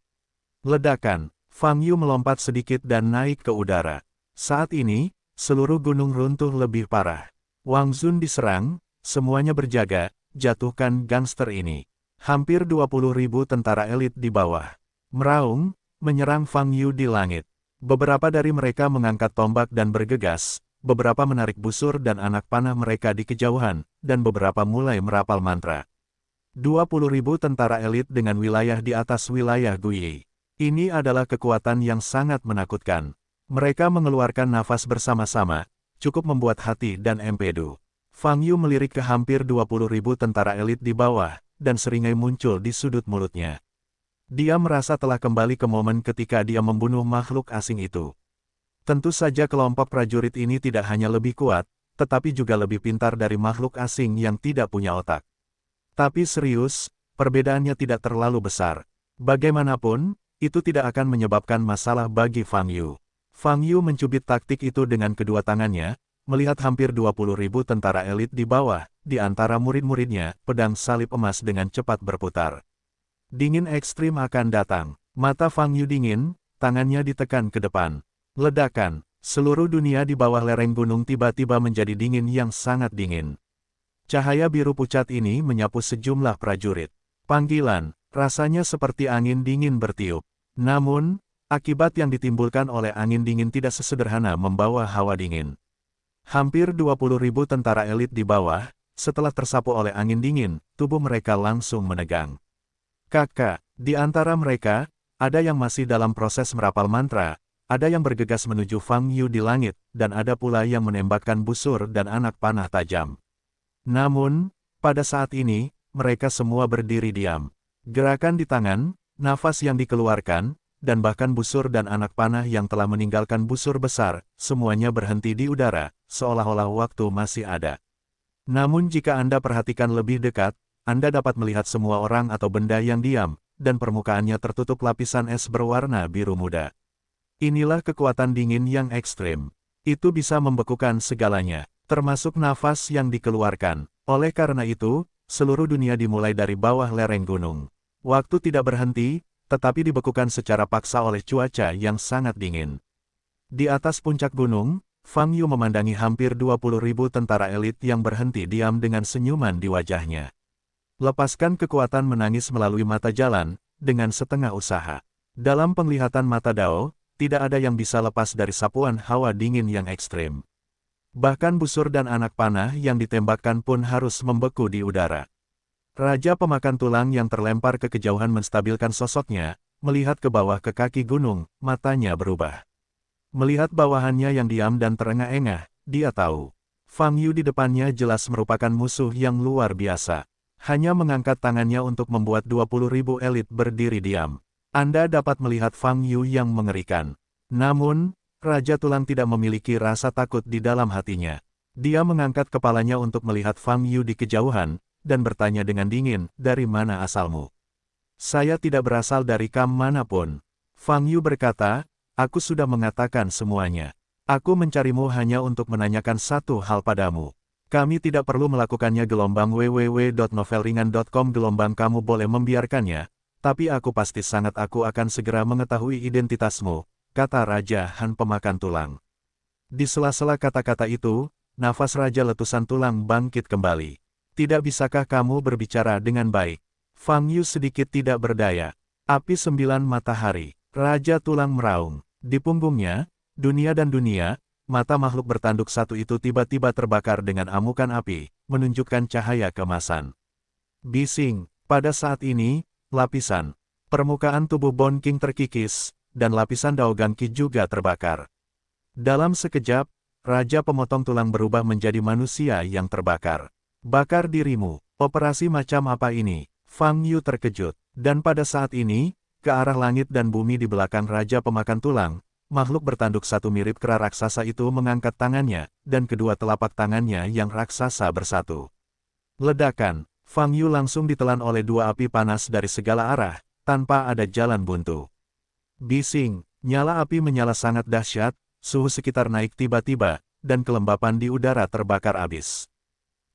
Ledakan, Fang Yu melompat sedikit dan naik ke udara. Saat ini, seluruh gunung runtuh lebih parah. Wang Zun diserang, semuanya berjaga, jatuhkan gangster ini. Hampir 20.000 tentara elit di bawah. Meraung, menyerang Fang Yu di langit. Beberapa dari mereka mengangkat tombak dan bergegas, beberapa menarik busur dan anak panah mereka di kejauhan, dan beberapa mulai merapal mantra. 20.000 tentara elit dengan wilayah di atas wilayah Guyi. Ini adalah kekuatan yang sangat menakutkan. Mereka mengeluarkan nafas bersama-sama, cukup membuat hati dan empedu. Fang Yu melirik ke hampir 20.000 tentara elit di bawah, dan seringai muncul di sudut mulutnya. Dia merasa telah kembali ke momen ketika dia membunuh makhluk asing itu. Tentu saja kelompok prajurit ini tidak hanya lebih kuat, tetapi juga lebih pintar dari makhluk asing yang tidak punya otak. Tapi serius, perbedaannya tidak terlalu besar. Bagaimanapun, itu tidak akan menyebabkan masalah bagi Fang Yu. Fang Yu mencubit taktik itu dengan kedua tangannya, melihat hampir 20.000 tentara elit di bawah, di antara murid-muridnya, pedang salib emas dengan cepat berputar. Dingin ekstrim akan datang. Mata Fang Yu dingin, tangannya ditekan ke depan. Ledakan, seluruh dunia di bawah lereng gunung tiba-tiba menjadi dingin yang sangat dingin. Cahaya biru pucat ini menyapu sejumlah prajurit. Panggilan, rasanya seperti angin dingin bertiup. Namun, akibat yang ditimbulkan oleh angin dingin tidak sesederhana membawa hawa dingin. Hampir 20.000 tentara elit di bawah, setelah tersapu oleh angin dingin, tubuh mereka langsung menegang. Kakak, di antara mereka, ada yang masih dalam proses merapal mantra, ada yang bergegas menuju Fang Yu di langit, dan ada pula yang menembakkan busur dan anak panah tajam. Namun, pada saat ini, mereka semua berdiri diam. Gerakan di tangan, nafas yang dikeluarkan, dan bahkan busur dan anak panah yang telah meninggalkan busur besar, semuanya berhenti di udara, seolah-olah waktu masih ada. Namun jika Anda perhatikan lebih dekat, Anda dapat melihat semua orang atau benda yang diam, dan permukaannya tertutup lapisan es berwarna biru muda. Inilah kekuatan dingin yang ekstrim. Itu bisa membekukan segalanya, termasuk nafas yang dikeluarkan. Oleh karena itu, seluruh dunia dimulai dari bawah lereng gunung. Waktu tidak berhenti, tetapi dibekukan secara paksa oleh cuaca yang sangat dingin. Di atas puncak gunung, Fang Yu memandangi hampir 20.000 tentara elit yang berhenti diam dengan senyuman di wajahnya. Lepaskan kekuatan menangis melalui mata jalan, dengan setengah usaha. Dalam penglihatan mata Dao, tidak ada yang bisa lepas dari sapuan hawa dingin yang ekstrim. Bahkan busur dan anak panah yang ditembakkan pun harus membeku di udara. Raja pemakan tulang yang terlempar ke kejauhan menstabilkan sosoknya, melihat ke bawah ke kaki gunung, matanya berubah. Melihat bawahannya yang diam dan terengah-engah, dia tahu. Fang Yu di depannya jelas merupakan musuh yang luar biasa. Hanya mengangkat tangannya untuk membuat 20.000 elit berdiri diam. Anda dapat melihat Fang Yu yang mengerikan. Namun, Raja Tulang tidak memiliki rasa takut di dalam hatinya. Dia mengangkat kepalanya untuk melihat Fang Yu di kejauhan, dan bertanya dengan dingin, "Dari mana asalmu?" "Saya tidak berasal dari kam manapun." Fang Yu berkata, "Aku sudah mengatakan semuanya. Aku mencarimu hanya untuk menanyakan satu hal padamu. Kami tidak perlu melakukannya." Gelombang www.novelringan.com. Gelombang kamu boleh membiarkannya, tapi aku pasti sangat aku akan segera mengetahui identitasmu, kata Raja Han Pemakan Tulang. Di sela-sela kata-kata itu, nafas Raja Letusan Tulang bangkit kembali. "Tidak bisakah kamu berbicara dengan baik?" Fang Yu sedikit tidak berdaya. "Api 9 matahari." Raja Tulang meraung. Di punggungnya, dunia dan dunia, mata makhluk bertanduk satu itu tiba-tiba terbakar dengan amukan api, menunjukkan cahaya keemasan. Bising. Pada saat ini, lapisan permukaan tubuh Bone King terkikis, dan lapisan Daogang Qi juga terbakar. Dalam sekejap, Raja Pemotong Tulang berubah menjadi manusia yang terbakar. "Bakar dirimu. Operasi macam apa ini?" Fang Yu terkejut. Dan pada saat ini, ke arah langit dan bumi di belakang Raja Pemakan Tulang, makhluk bertanduk satu mirip kera raksasa itu mengangkat tangannya, dan kedua telapak tangannya yang raksasa bersatu. Ledakan. Fang Yu langsung ditelan oleh dua api panas dari segala arah, tanpa ada jalan buntu. Bising, nyala api menyala sangat dahsyat, suhu sekitar naik tiba-tiba, dan kelembapan di udara terbakar abis.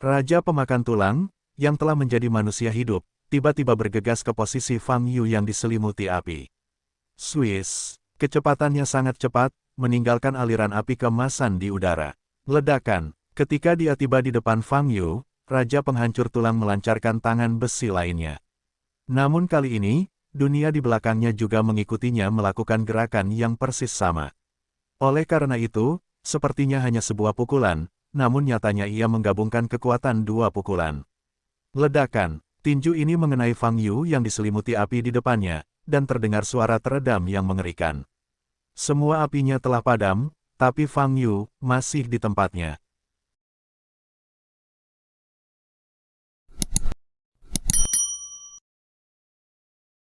Raja pemakan tulang, yang telah menjadi manusia hidup, tiba-tiba bergegas ke posisi Fang Yu yang diselimuti api. Swiss, kecepatannya sangat cepat, meninggalkan aliran api keemasan di udara. Ledakan, ketika dia tiba di depan Fang Yu, Raja Penghancur Tulang melancarkan tangan besi lainnya. Namun kali ini, dunia di belakangnya juga mengikutinya melakukan gerakan yang persis sama. Oleh karena itu, sepertinya hanya sebuah pukulan, namun nyatanya ia menggabungkan kekuatan dua pukulan. Ledakan, tinju ini mengenai Fang Yu yang diselimuti api di depannya, dan terdengar suara teredam yang mengerikan. Semua apinya telah padam, tapi Fang Yu masih di tempatnya.